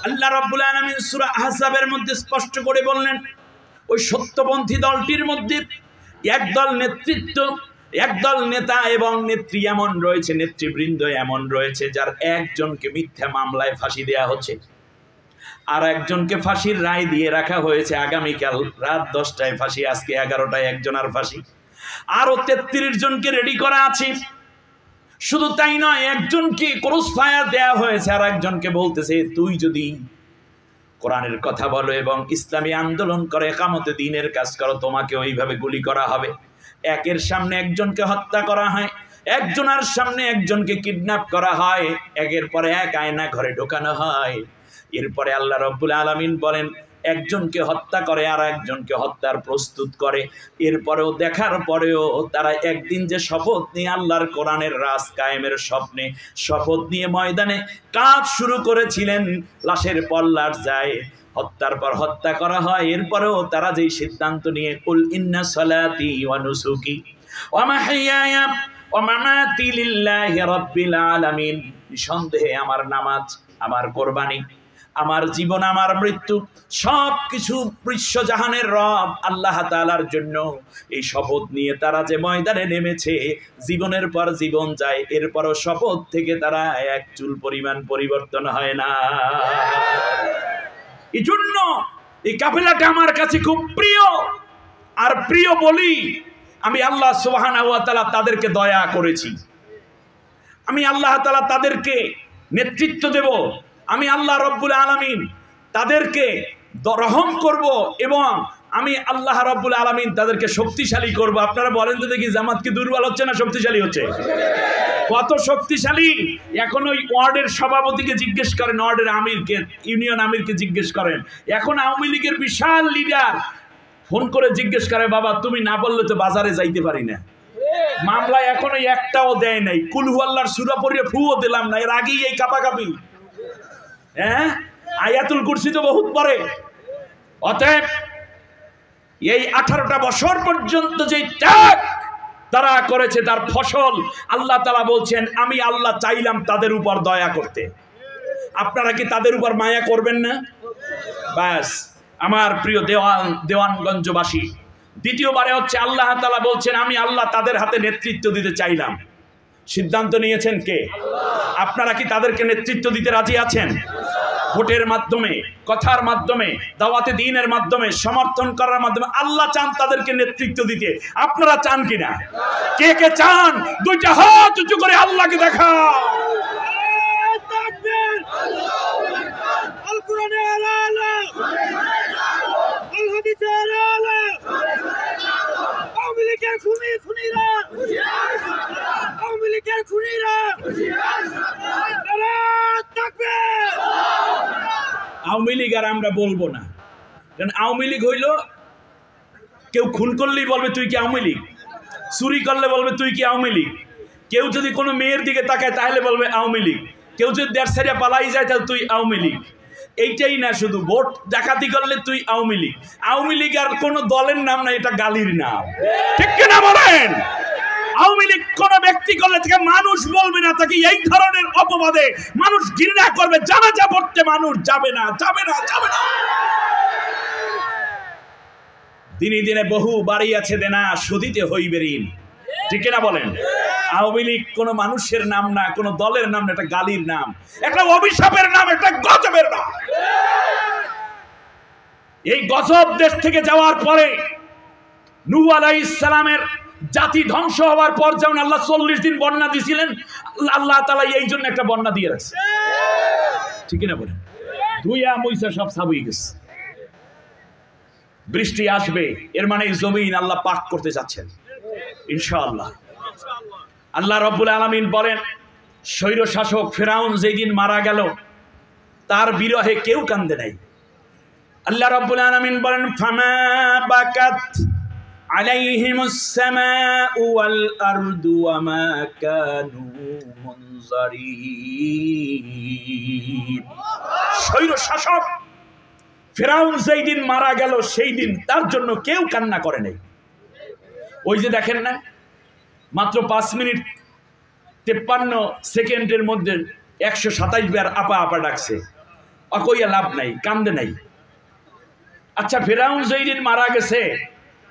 আল্লাহ রাব্বুল আলামিন সূরা আহজাবের মধ্যে স্পষ্ট করে বললেন, ওই সত্যপন্থী দলটির মধ্যে একদল নেতৃত্ব, একদল নেতা এবং নেত্রী এমন রয়েছে, নেতৃবৃন্দ এমন রয়েছে যার একজনকে মিথ্যা মামলায় ফাঁসি দেয়া হচ্ছে, আর একজনকে ফাঁসির রায় দিয়ে রাখা হয়েছে আগামীকাল রাত 10টায় ফাঁসি, আজকে 11টায় একজনের ফাঁসি, আরো 33 জনকে রেডি করা আছে। শুধু তাই নয়, একজনকে ক্রস ফায়ার দেয়া হয়েছে, আর একজনকে বলতেছে তুই যদি কোরআনের কথা বলো এবং ইসলামী আন্দোলন করে একামতে দ্বীনের কাজ করো, তোমাকে ওইভাবে গুলি করা হবে। একের সামনে একজনকে হত্যা করা হয়, একজনের সামনে একজনকে কিডন্যাপ করা হয়, একের পরে এক আয়না ঘরে ঢোকানো হয়। এরপরে আল্লাহ রাব্বুল আলামিন বলেন, একজনকে হত্যা করে আর একজনকে হত্যার প্রস্তুত করে। এরপরেও দেখার পরেও তারা একদিন যে শপথ নিয়ে আল্লাহর কোরআনের রাজ কায়েমের স্বপ্নে শপথ নিয়ে ময়দানে কাজ শুরু করেছিলেন, লাশের পল্লার যায়, হত্যার পর হত্যা করা হয়। এরপরেও তারা যেই সিদ্ধান্ত নিয়ে কুল ইন্না সালাতি ওয়া নুসুকি ওয়া মাহইয়ায়া ওয়া মামাতি লিল্লাহি রাব্বিল আলামিন, নিঃসন্দেহে আমার নামাজ, আমার কোরবানি, আমার জীবন, আমার মৃত্যু সব কিছু বিশ্বজাহানের রব আল্লাহ তাআলার জন্য। এই শপথ নিয়ে তারা যে ময়দানে নেমেছে, জীবনের পর জীবন যায়, এরপরও শপথ থেকে তারা এক চুল পরিমাণ পরিবর্তন হয় না। এই জন্য এই কাফেলাটা আমার কাছে খুব প্রিয়, আর প্রিয় বলি আমি আল্লাহ সুবহানাহু ওয়া তাআলা তাদেরকে দয়া করেছি, আমি আল্লাহ তাআলা তাদেরকে নেতৃত্ব দেব, আমি আল্লাহ রব্বুল আলামিন তাদেরকে রহম করব এবং আমি আল্লাহ রব্বুল আলামিন তাদেরকে শক্তিশালী করব। আপনারা বলেন তো দেখি, জামাত কি দুর্বল হচ্ছে না শক্তিশালী হচ্ছে? কত শক্তিশালী! এখন ওই ওয়ার্ডের সভাপতিকে জিজ্ঞেস করেন, ওয়ার্ডের আমিরকে, ইউনিয়ন আমিরকে জিজ্ঞেস করেন, এখন আওয়ামী লীগের বিশাল লিডার ফোন করে জিজ্ঞেস করে, বাবা তুমি না বললে তো বাজারে যাইতে পারি না। মামলা এখনো একটাও দেয় নাই, কুল হুয়াল্লাহর সূরা পড়িয়ে ফুও দিলাম না, এর আগেই এই কাপাকাপি। হ্যাঁ, আয়াতুল কুরসি তো বহুত পরে। অতএব এই 18টা বছর পর্যন্ত যে ত্যাগ তারা করেছে, তার ফসল আল্লাহ তাআলা বলছেন, আমি আল্লাহ চাইলাম তাদের উপর দয়া করতে। আপনারা কি তাদের উপর মায়া করবেন না? ব্যাস, আমার প্রিয় দেওয়ানগঞ্জবাসী, দ্বিতীয়বারে হচ্ছে আল্লাহ তাআলা বলছেন, আমি আল্লাহ তাদের হাতে নেতৃত্ব দিতে চাইলাম। সিদ্ধান্ত নিয়েছেন কে? আপনারা কি তাদেরকে নেতৃত্ব দিতে রাজি আছেন? ভোটের মাধ্যমে, কথার মাধ্যমে, দাওয়াতে দ্বীনের মাধ্যমে, সমর্থন করার মাধ্যমে আল্লাহ চান তাদেরকে নেতৃত্ব দিতে। আপনারা চান কিনা? কে কে চান? দুইটা হাত উঁচু করে আল্লাহকে দেখা। আওয়ামী লীগ আর আমরা বলবো না, কারণ আওয়ামী লীগ হইল কেউ খুন করলেই বলবে তুই কি আওয়ামী লীগ, চুরি করলে বলবে তুই কি আওয়ামী লীগ, কেউ যদি কোনো মেয়ের দিকে তাকায় তাহলে বলবে আওয়ামী লীগ, কেউ যদি দেড় সারিয়া পালাই যায় তাহলে তুই আওয়ামী লীগ। এইটাই না, শুধু ভোট ডাকাতি করলে তুই আওয়ামী লীগ। আওয়ামী লীগ আর কোনো দলের নাম না, এটা গালির নাম, ঠিক কিনা বলেন? আওয়ামী লীগ কোন ব্যক্তি করলে থেকে মানুষ বলবে না, তাকে এই ধরনের অপবাদে মানুষ ঘৃণা করবে, জানাজা পড়তে মানুষ যাবে না, যাবে না, যাবে না। দিনে দিনে বহু বাড়ি আছে দেনা, শুধিতে হইবে ঋণ, ঠিক কিনা বলেন? আওয়ামী লীগ কোনো মানুষের নাম না, কোনো দলের নাম না, এটা গালির নাম, একটা অভিশাপের নাম, একটা গজবের নাম। এই গজব দেশ থেকে যাওয়ার পরে নূহ আলাইহিস সালামের জাতি ধ্বংস হওয়ার পর যেমন আল্লাহ 40 দিন বন্যা দিয়েছিলেন, আল্লাহ তাআলা এই জন্য একটা বন্যা দিয়ে রাখছে, ঠিক না বলেন? ধুইয়া মুইসা সব সাবই গেছে, বৃষ্টি আসবে, এর মানে জমিন আল্লাহ পাক করতে যাচ্ছেন ইনশাআল্লাহ। আল্লাহ রাব্বুল আলামিন বলেন, স্বৈর শাসক ফিরাউন যেদিন মারা গেল তার বিরহে কেউ কান্দে নাই। আল্লাহ রাব্বুল আলামিন বলেন, ফামা বাকাত আলাইহিমুস সামাউ ওয়াল আরদু ওয়া মা কানু মুনজারিন। স্বৈর শাসক ফিরাউন যেই দিন মারা গেল সেই দিন তার জন্য কেউ কান্না করে নাই। ওই যে দেখেন না, মাত্র 5 মিনিট 53 সেকেন্ডের মধ্যে 127 বার আপা আপা ডাকছে, অকইয়া লাভ নাই, কান্দে নাই। আচ্ছা, ফেরাউন যেই দিন মারা গেছে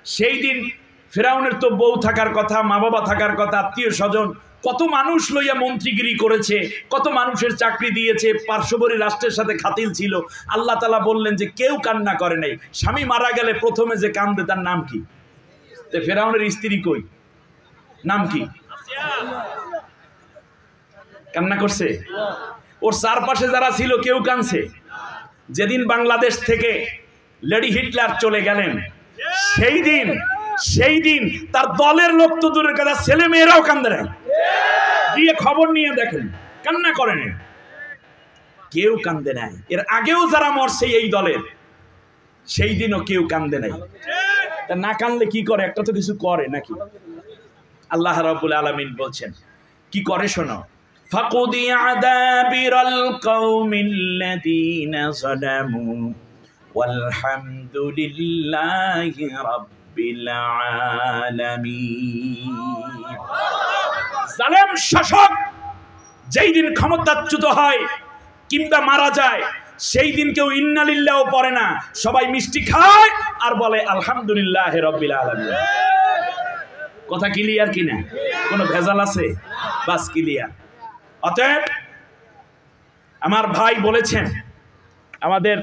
সেই দিন ফেরাউনের তো বউ থাকার কথা, মা বাবা থাকার কথা, আত্মীয় স্বজন, কত মানুষ লইয়া মন্ত্রীগিরি করেছে, কত মানুষের চাকরি দিয়েছে, পার্শ্ববর্তী রাষ্ট্রের সাথে খাতিল ছিল। আল্লাহ তাআলা বললেন যে কেউ কান্না করে নাই। স্বামী মারা গেলে প্রথমে যে কান্দে তার নাম কি? তো ফেরাউনের স্ত্রী কই, নাম কি? কান্না করছে? ওর চারপাশে যারা ছিল কেউ কাঁদছে? যেদিন বাংলাদেশ থেকে লেডি হিটলার চলে গেলেন সেই দিন তার দলের লোক তো দূরের কথা, ছেলে মেয়েরাও কান্দে না। দিয়ে খবর নিয়ে দেখেন, কান্না করেন, কেউ কান্দে নাই। এর আগেও যারা মরছে এই দলের, সেই দিনও কেউ কান্দে নাই। তা না কানলে কি করে? একটা তো কিছু করে নাকি? আল্লাহ রাব্বুল আলামিন বলছেন কি করে, শোনো। ফাকুদিয়া আদাবিরাল কওমিল্লাযীনা যালামু ওয়ালহামদুলিল্লাহি রাব্বিল আলামিন। জালেম শাসক যেই দিন ক্ষমতাচ্যুত হয় কিংবা মারা যায়, সেই দিন কেউ ইন্না লিল্লাহ পড়ে না, সবাই মিষ্টি খায় আর বলে আলহামদুলিল্লাহি রাব্বিল আলামিন। কথা ক্লিয়ার কিনা? কোনো ভেজাল আছে? বাস ক্লিয়ার। অতএব আমার ভাই বলেছেন, আমাদের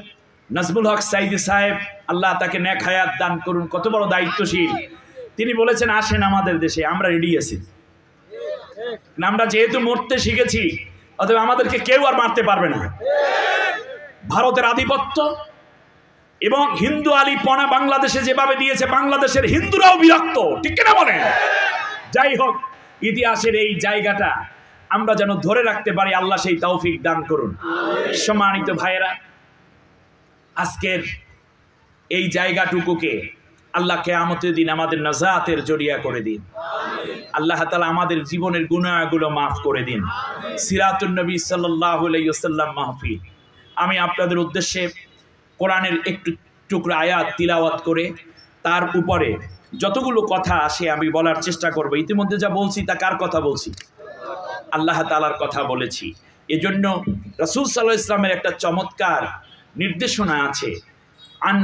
নাজমুল হক সাইদি সাহেব, আল্লাহ তাকে নেক হায়াত দান করুন, কত বড় দায়িত্বশীল। তিনি বলেছেন আসেন আমাদের দেশে, আমরা রেডি আছি। আমরা যেহেতু মরতে শিখেছি, অতএব আমাদেরকে কেউ আর মারতে পারবে না। ভারতের আধিপত্য এবং হিন্দু আলিপনা বাংলাদেশে যেভাবে দিয়েছে, বাংলাদেশের হিন্দুরাও বিরক্ত, ঠিক কিনা বলেন? যাই হোক, ইতিহাসের এই জায়গাটা আমরা যেন ধরে রাখতে পারি, আল্লাহ সেই তৌফিক দান করুন। সম্মানিত ভাইয়েরা, আজকের এই জায়গাটুকুকে আল্লাহ কিয়ামতের দিন আমাদের নাজাতের জরিয়া করে দিন। আল্লাহ তাআলা আমাদের জীবনের গুনাহগুলো মাফ করে দিন। সিরাতুন নবী সাল্লাল্লাহু আলাইহি ওয়াসাল্লাম মাহফিল, আমি আপনাদের উদ্দেশ্যে কোরআনের একটু টুকরা আয়াত তিলাওয়াত করে তার উপরে যতগুলো কথা আসে আমি বলার চেষ্টা করব। ইতিমধ্যে যা বলছি তা কার কথা বলছি? আল্লাহ তাআলার কথা বলেছি। এজন্য রাসূল সাল্লাল্লাহু আলাইহি ওয়াসাল্লামের একটা চমৎকার নির্দেশনা আছে। আন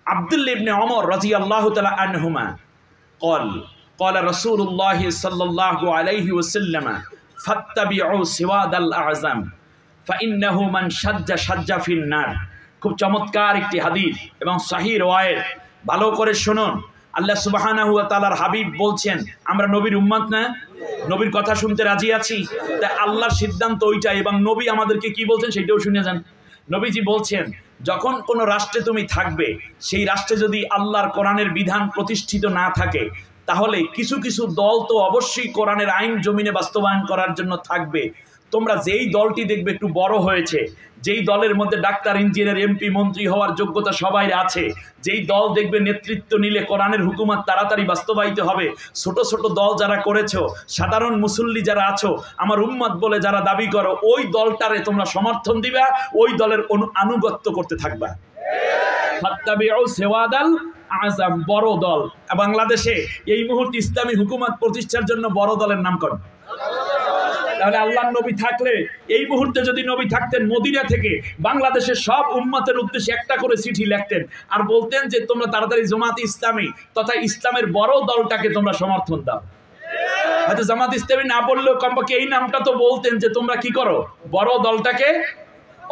আব্দুল্লাহ ইবনে ওমর রাদিয়াল্লাহু তাআলা আনহুমা قال رسول الله صلى الله عليه وسلم فاتبعوا سواد الأعظم فإنه من شج في النار। খুব চমৎকার একটি হাদিস এবং সহিহ riwayat, ভালো করে শুনুন। আল্লাহ সুবহানাহু ওয়া তাআলার হাবিব বলছেন, আমরা নবীর উম্মত না? নবীর কথা শুনতে রাজি আছি। তাই আল্লাহর সিদ্ধান্ত ওইটা, এবং নবী আমাদেরকে কি বলছেন সেটাও শুনে যান। নবীজি বলছেন, যখন কোনো রাষ্ট্রে তুমি থাকবে, সেই রাষ্ট্রে যদি আল্লাহর কোরআনের বিধান প্রতিষ্ঠিত না থাকে, তাহলে কিছু কিছু দল তো অবশ্যই কোরআনের আইন জমিনে বাস্তবায়ন করার জন্য থাকবে। তোমরা যেই দলটি দেখবে একটু বড় হয়েছে, যেই দলের মধ্যে ডাক্তার, ইঞ্জিনিয়ার, এমপি, মন্ত্রী হওয়ার যোগ্যতা সবাই আছে, যেই দল দেখবে নেতৃত্ব নিলে কোরআনের হুকুমত তাড়াতাড়ি বাস্তবায়িত হবে, ছোট ছোট দল যারা করেছো, সাধারণ মুসল্লি যারা আছো, আমার উম্মত বলে যারা দাবি করো, ওই দলটারে তোমরা সমর্থন দিবা, ওই দলের আনুগত্য করতে থাকবা। ফাত্তাবিউ সিওয়াদাল আযম, বড় দল। বাংলাদেশে এই মুহূর্তে ইসলামী হুকুমত প্রতিষ্ঠার জন্য বড় দলের নাম কোন? তাহলে আল্লাহর নবী থাকলে, এই মুহূর্তে যদি নবী থাকতেন, মদিনা থেকে বাংলাদেশের সব উম্মতের উদ্দেশ্যে একটা করে চিঠি লিখতেন আর বলতেন যে তোমরা তাড়াতাড়ি জামাত ইসলামী তথা ইসলামের বড় দলটাকে তোমরা সমর্থন দাও। হয়তো জামাত ইসলামী না বললেও কমপক্ষে এই নামটা তো বলতেন যে তোমরা কি করো, বড় দলটাকে।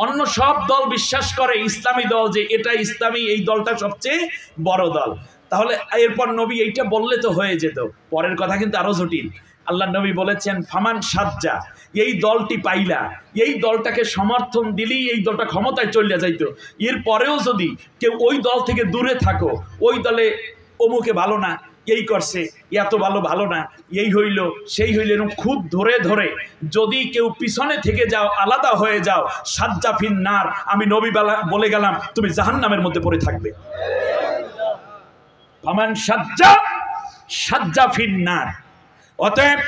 অন্য সব দল বিশ্বাস করে ইসলামী দল যে এটা ইসলামী, এই দলটা সবচেয়ে বড় দল। তাহলে এরপর নবী এইটা বললে তো হয়ে যেত। পরের কথা কিন্তু আরো জটিল। আল্লাহ নবী বলেছেন, ফামান সাজ্জা, এই দলটি পাইলা, এই দলটাকে সমর্থন দিলেই এই দলটা ক্ষমতায় চলে যাইতো। এরপরেও যদি কেউ ওই দল থেকে দূরে থাকো, ওই দলে অমুকে ভালো না, এই করছে, এত ভালো না, এই হইল সেই হইল, এরকম খুব ধরে ধরে যদি কেউ পিছনে থেকে যাও, আলাদা হয়ে যাও, সাজ্জা ফিন নার, আমি নবী বলে গেলাম তুমি জাহান্নামের মধ্যে পড়ে থাকবে। ফামান সাজ্জা ফিন নার। অতএব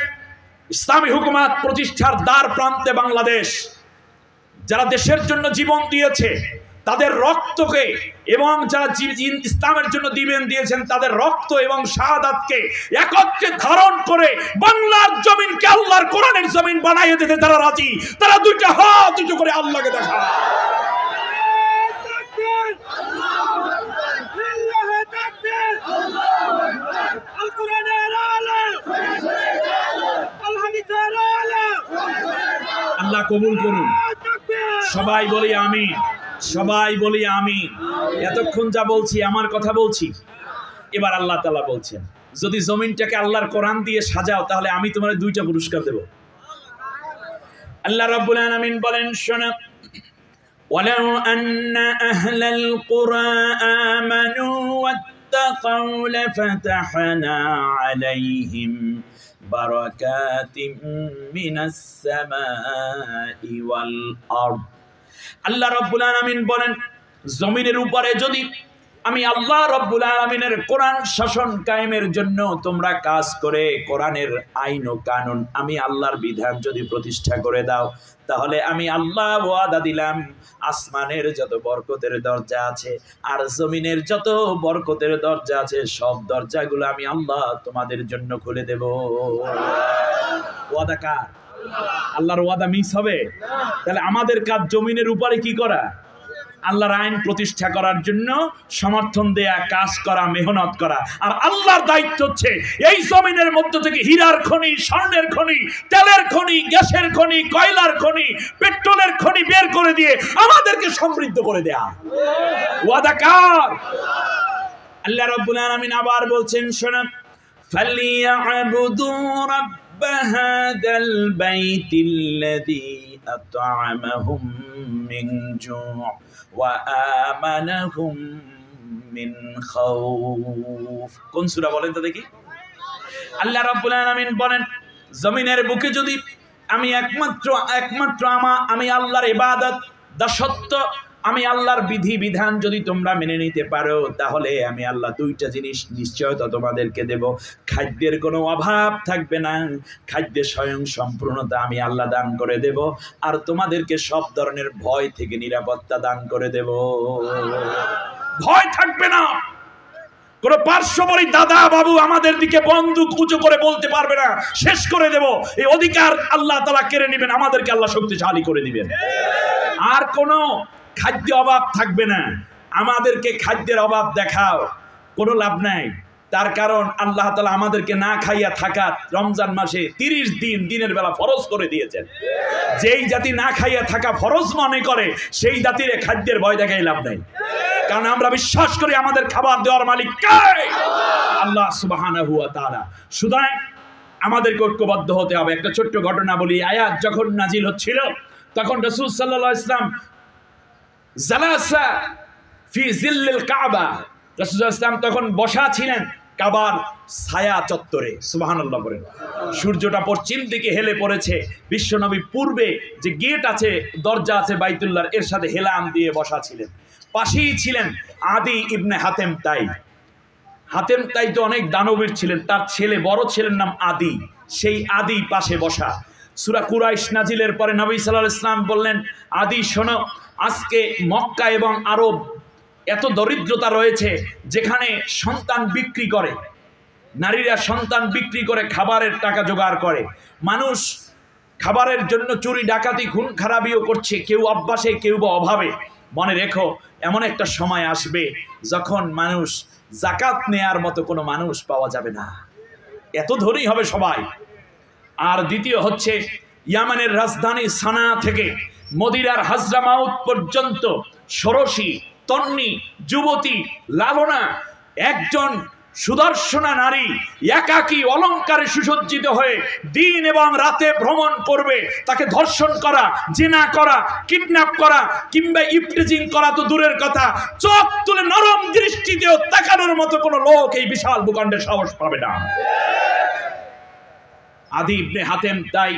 ইসলামী হুকুমত প্রতিষ্ঠার দ্বার প্রান্তে বাংলাদেশ, যারা দেশের জন্য জীবন দিয়েছে তাদের রক্তকে, এবং যারা ইসলামের জন্য দিয়েছেন তাদের রক্ত এবং শাহাদাতকে একত্রে ধারণ করে বাংলার জমিনকে আল্লাহর কোরআনের জমিন বানাইয়ে দিতে তারা রাজি। তারা দুইটা হাত উঁচু করে আল্লাহকে দেখা। আল্লাহ কবুল করুন। সবাই বলি আমিন, সবাই বলি আমিন। এতক্ষণ যা বলছি আমার কথা বলছি। এবার আল্লাহ তাআলা বলছেন, যদি জমিনটাকে আল্লাহর কোরআন দিয়ে সাজাও তাহলে আমি তোমার 2টা পুরস্কার দেব। আল্লাহ রাব্বুল আলামিন বলেন, শোনো, ওয়ালাউ আন্না আহলাল কুরা আমানু ওয়াত্তাকাউ লাফাতাহনা আলাইহিম বারাকাতিম মিনাস সামাই ওয়াল আরদ। আল্লাহ রাব্বুল আলামিন বলেন, জমিনের উপরে যদি আমি আল্লাহ রাব্বুল আলামিনের কোরআন শাসন কায়েমের জন্য তোমরা কাজ করে কোরআনের আইন ও কানুন আমি আল্লাহর বিধান যদি প্রতিষ্ঠা করে দাও, তাহলে আমি আল্লাহ ওয়াদা দিলাম আসমানের যত বরকতের দরজা আছে আর জমিনের যত বরকতের দরজা আছে সব দরজাগুলো আমি আল্লাহ তোমাদের জন্য খুলে দেব। ওয়াদা কার? আল্লাহর ওয়াদা মিস হবে? তাহলে আমাদের কাজ জমিনের উপরে কি করা? আল্লাহর আইন প্রতিষ্ঠা করার জন্য সমর্থন দেয়া, কাজ করা, মেহনত করা। আর আল্লাহর দায়িত্ব হচ্ছে এই জমিনের মধ্য থেকে হীরার খনি, স্বর্ণের খনি, তেলের খনি, গ্যাসের খনি, কয়লার খনি, পেট্রোলের খনি বের করে দিয়ে আমাদেরকে সমৃদ্ধ করে দেয়া। ওয়াদা কার? আল্লাহ রাব্বুল আলামিন আবার বলছেন, শোনেন, ফালিয়াবুদু রাব্ব হাযাল বাইতিল্লাযী আত'আমাহুম মিন জু' ওয়া আমানাহুম মিন খাউফ। কোন সূরা বলেন তো দেখি? আল্লাহ রাব্বুল আলামিন বলেন, জমিনের বুকে যদি আমি একমাত্র আমি আল্লাহর ইবাদত, দাসত্ব, আমি আল্লাহর বিধি বিধান যদি তোমরা মেনে নিতে পারো, তাহলে আমি আল্লাহ 2টা জিনিস নিশ্চয়তা তোমাদেরকে দেব। খাদ্যের কোনো অভাব থাকবে না, খাদ্যের স্বয়ং সম্পূর্ণতা আমি আল্লাহ দান করে দেব, আর তোমাদেরকে সব ধরনের ভয় থেকে নিরাপত্তা দান করে দেব। ভয় থাকবে না, কোন পার্শ্ববর্তী দাদা বাবু আমাদের দিকে বন্দুক উঁচু করে বলতে পারবে না, শেষ করে দেব। এই অধিকার আল্লাহ তাআলা কেড়ে নেবেন, আমাদেরকে আল্লাহ শক্তিশালী করে দিবেন। আর কোনো খাদ্য অভাব থাকবে না। আমাদেরকে খাদ্যের অভাব দেখাও, কোনো লাভ নাই। তার কারণ আল্লাহ তাআলা আমাদেরকে না খাইয়া থাকা রমজান মাসে 30 দিন দিনের বেলা ফরজ করে দিয়েছেন। যেই জাতি না খাইয়া থাকা ফরজ মনে করে সেই জাতির খাদ্যের ভয় দেখাই লাভ নাই, কারণ আমরা বিশ্বাস করি আমাদের খাবার দেওয়ার মালিক কে? আল্লাহ সুবহানাহু ওয়া তাআলা। সুতরাং আমাদেরকে ঐক্যবদ্ধ হতে হবে। একটা ছোট্ট ঘটনা বলি। আয়াত যখন নাজিল হচ্ছিল তখন রাসূল সাল্লাল্লাহু আলাইহি ওয়াসাল্লাম জালাসা ফি জিল্লিল কাবা, রাসূল সাল্লাল্লাহু আলাইহি ওয়াসাল্লাম তখন বসা ছিলেন কাবার ছায়া চত্বরে। সুবহানাল্লাহ বলেন। সূর্যটা পশ্চিম দিকে হেলে পড়েছে। বিশ্বনবী পূর্বে যে গেট আছে, দরজা আছে বাইতুল্লাহর, এর সাথে হেলান দিয়ে বসা ছিলেন। পাশেই ছিলেন আদি ইবনে হাতেম তাই। হাতেম তাই তো অনেক দানবীর ছিলেন, তার ছেলে, বড় ছেলের নাম আদি, সেই আদি পাশে বসা। সূরা কুরাইশ নাজিলের পরে নবী সাল্লাল্লাহু আলাইহি ওয়াসাল্লাম বললেন, আদি শোনো, আজকে মক্কা এবং আরব এত দরিদ্রতা রয়েছে যেখানে সন্তান বিক্রি করে, নারীরা সন্তান বিক্রি করে খাবারের টাকা জোগাড় করে। মানুষ খাবারের জন্য চুরি ডাকাতি খুন খারাপিও করছে, কেউ অভ্যাসে কেউ বা অভাবে। মনে রেখো, এমন একটা সময় আসবে যখন মানুষ যাকাত নেয়ার মতো কোনো মানুষ পাওয়া যাবে না, এত ধনী হবে সবাই। আর দ্বিতীয় হচ্ছে, ইয়ামানের রাজধানী সানা থেকে মদিনার হাজরামাউত পর্যন্ত ষোড়শী, তন্নি, যুবতী, লালনা, একজন সুদর্শনা নারী একাকী অলঙ্কারে সুসজ্জিত হয়ে দিন এবং রাতে ভ্রমণ করবে। তাকে ধর্ষণ করা, জিনা করা, কিডন্যাপ করা কিংবা ইফটিজিং করা তো দূরের কথা, চোখ তুলে নরম দৃষ্টিতেও তাকানোর মতো কোনো লোক এই বিশাল ভূখণ্ডে সাহস পাবে না। আদি ইবনে হাতেম তাই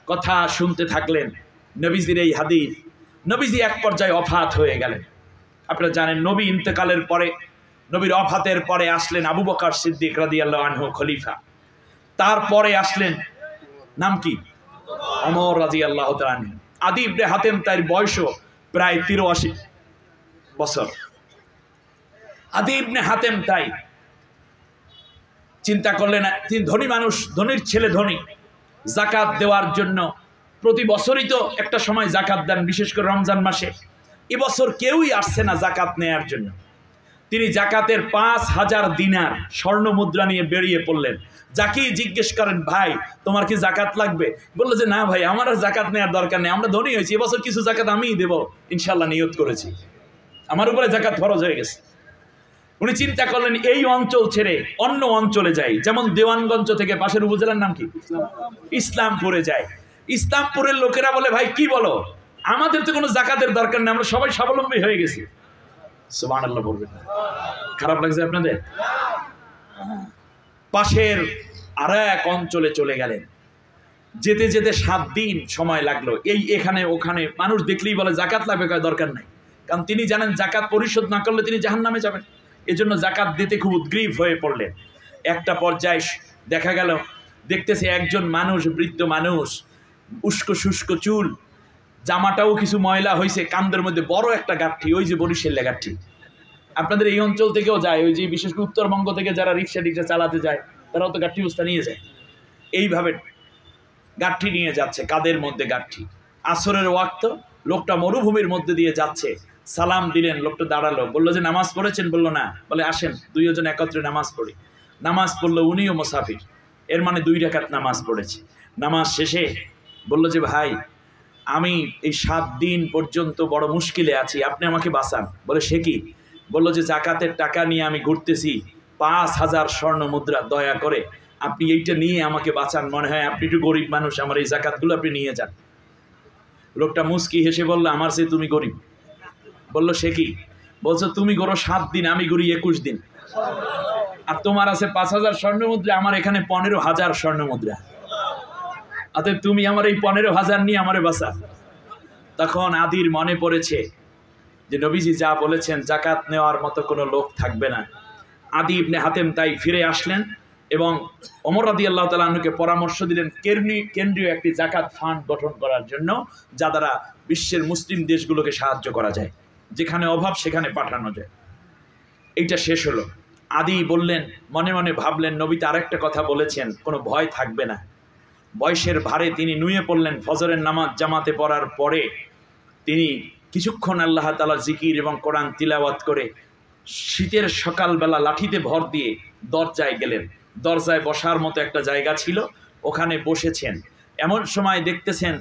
কথা শুনতে থাকলেন নবীজির এই হাদিস। নবীজি এক পর্যায়ে অফাত হয়ে গেলেন। আপনারা জানেন, নবী ইন্তেকালের পরে, নবীর অফাতের পরে আসলেন আবু বকর সিদ্দিক রাদিয়াল্লাহু আনহু খলিফা। তারপরে আসলেন, নাম কি? ওমর রাদিয়াল্লাহু তাআলা আনহু। আদি ইবনে হাতেম তার বয়সও প্রায় 83 বছর। আদি ইবনে হাতেম তাই চিন্তা করলেন, তিনি ধনী মানুষ, ধনীর ছেলে ধনী, যাকাত দেওয়ার জন্য প্রতি বছরই তো একটা সময় যাকাত দেন, বিশেষ করে রমজান মাসে। এবছর কেউই আসছে না যাকাত নেয়ার জন্য। তিনি জাকাতের ৫,০০০ দিনার স্বর্ণ মুদ্রা নিয়ে বেরিয়ে পড়লেন। যাকেই জিজ্ঞেস করেন, ভাই তোমার কি জাকাত লাগবে? বললো যে না ভাই, আমার আর জাকাত নেওয়ার দরকার নেই, আমরা ধনী হয়েছি, এবছর কিছু জাকাত আমিই দেবো, ইনশাল্লাহ নিয়ত করেছি, আমার উপরে জাকাত ফরজ হয়ে গেছে। উনি চিন্তা করলেন এই অঞ্চল ছেড়ে অন্য অঞ্চলে যাই, যেমন দেওয়ানগঞ্জ থেকে পাশের উপজেলার নাম কি, ইসলামপুরে যায়। ইসলামপুরের লোকেরা বলে, ভাই কি বলো, আমাদের তো কোনো জাকাতের দরকার নেই, আমরা সবাই স্বাবলম্বী হয়ে গেছি। সুবহানাল্লাহ বলবেন, খারাপ লাগছে আপনাদের? পাশের আর এক অঞ্চলে চলে গেলেন। যেতে যেতে 7 দিন সময় লাগলো। এখানে ওখানে মানুষ দেখলেই বলে জাকাত লাগবে, দরকার নাই, কারণ তিনি জানেন জাকাত পরিশোধ না করলে তিনি জাহান্নামে যাবেন। এজন্য জাকাত দিতে খুব উদ্গ্রীব হয়ে পড়লেন। একটা পর্যায়ে দেখা গেল, দেখতেছে একজন মানুষ, বৃদ্ধ মানুষ, উস্কো শুষ্ক চুল, জামাটাও কিছু ময়লা হয়েছে, কান্দের মধ্যে বড় একটা গাঁঠি, ওই যে বরিশালের গাঁঠি। আপনাদের এই অঞ্চল থেকেও যায়, ওই যে বিশেষ করে উত্তরবঙ্গ থেকে যারা রিক্সা টিক্সা চালাতে যায় তারাও তো গাঁঠি বস্তা নিয়ে যায়, এইভাবে গাঁঠি নিয়ে যাচ্ছে, কাদের মধ্যে গাঁঠি। আসরের ওয়াক্ত, লোকটা মরুভূমির মধ্যে দিয়ে যাচ্ছে, সালাম দিলেন, লোকটা দাঁড়ালো, বললো যে নামাজ পড়েছেন? বললো না। বলে আসেন দুইজন একত্রে নামাজ পড়ি। নামাজ পড়লো, উনিও মুসাফির, এর মানে 2 রাকাত নামাজ পড়েছে। নামাজ শেষে বললো যে ভাই আমি এই 7 দিন পর্যন্ত বড় মুশকিলে আছি, আপনি আমাকে বাঁচান। বলে সে কি? বললো যে জাকাতের টাকা নিয়ে আমি ঘুরতেছি, 5,000 স্বর্ণ মুদ্রা, দয়া করে আপনি এইটা নিয়ে আমাকে বাঁচান, মনে হয় আপনি একটু গরিব মানুষ, আমার এই জাকাতগুলো আপনি নিয়ে যান। লোকটা মুস্কি হেসে বললো আমার চেয়ে তুমি গরিব। বললো সে কি? বলছো তুমি গড়ো 7 দিন, আমি ঘুরি 21 দিন, আর তোমার আছে 5,000 স্বর্ণ মুদ্রা, আমার এখানে 15,000 স্বর্ণ মুদ্রা, অতএব তুমি আমার এই 15,000 নিয়ে আমারে বাঁচা। তখন আদির মনে পড়েছে যে নবীজি যা বলেছেন জাকাত নেওয়ার মতো কোনো লোক থাকবে না। আদি ইবনে হাতেম তাই ফিরে আসলেন এবং ওমর রাদিয়াল্লাহু তাআলা আনহুকে পরামর্শ দিলেন কেন্দ্রীয় একটি জাকাত ফান্ড গঠন করার জন্য, যা দ্বারা বিশ্বের মুসলিম দেশগুলোকে সাহায্য করা যায়, যেখানে অভাব সেখানে পাঠানো যায়। এইটা শেষ হলো। আদি বললেন, মনে মনে ভাবলেন নবী তো আরেকটা কথা বলেছেন, কোনো ভয় থাকবে না। বয়সের ভারে তিনি নুয়ে পড়লেন। ফজরের নামাজ জামাতে পড়ার পরে তিনি কিছুক্ষণ আল্লাহ তাআলার জিকির এবং কোরআন তিলাওয়াত করে শীতের সকালবেলা লাঠিতে ভর দিয়ে দরজায় গেলেন। দরজায় বসার মতো একটা জায়গা ছিল, ওখানে বসেছেন। এমন সময় দেখতেছেন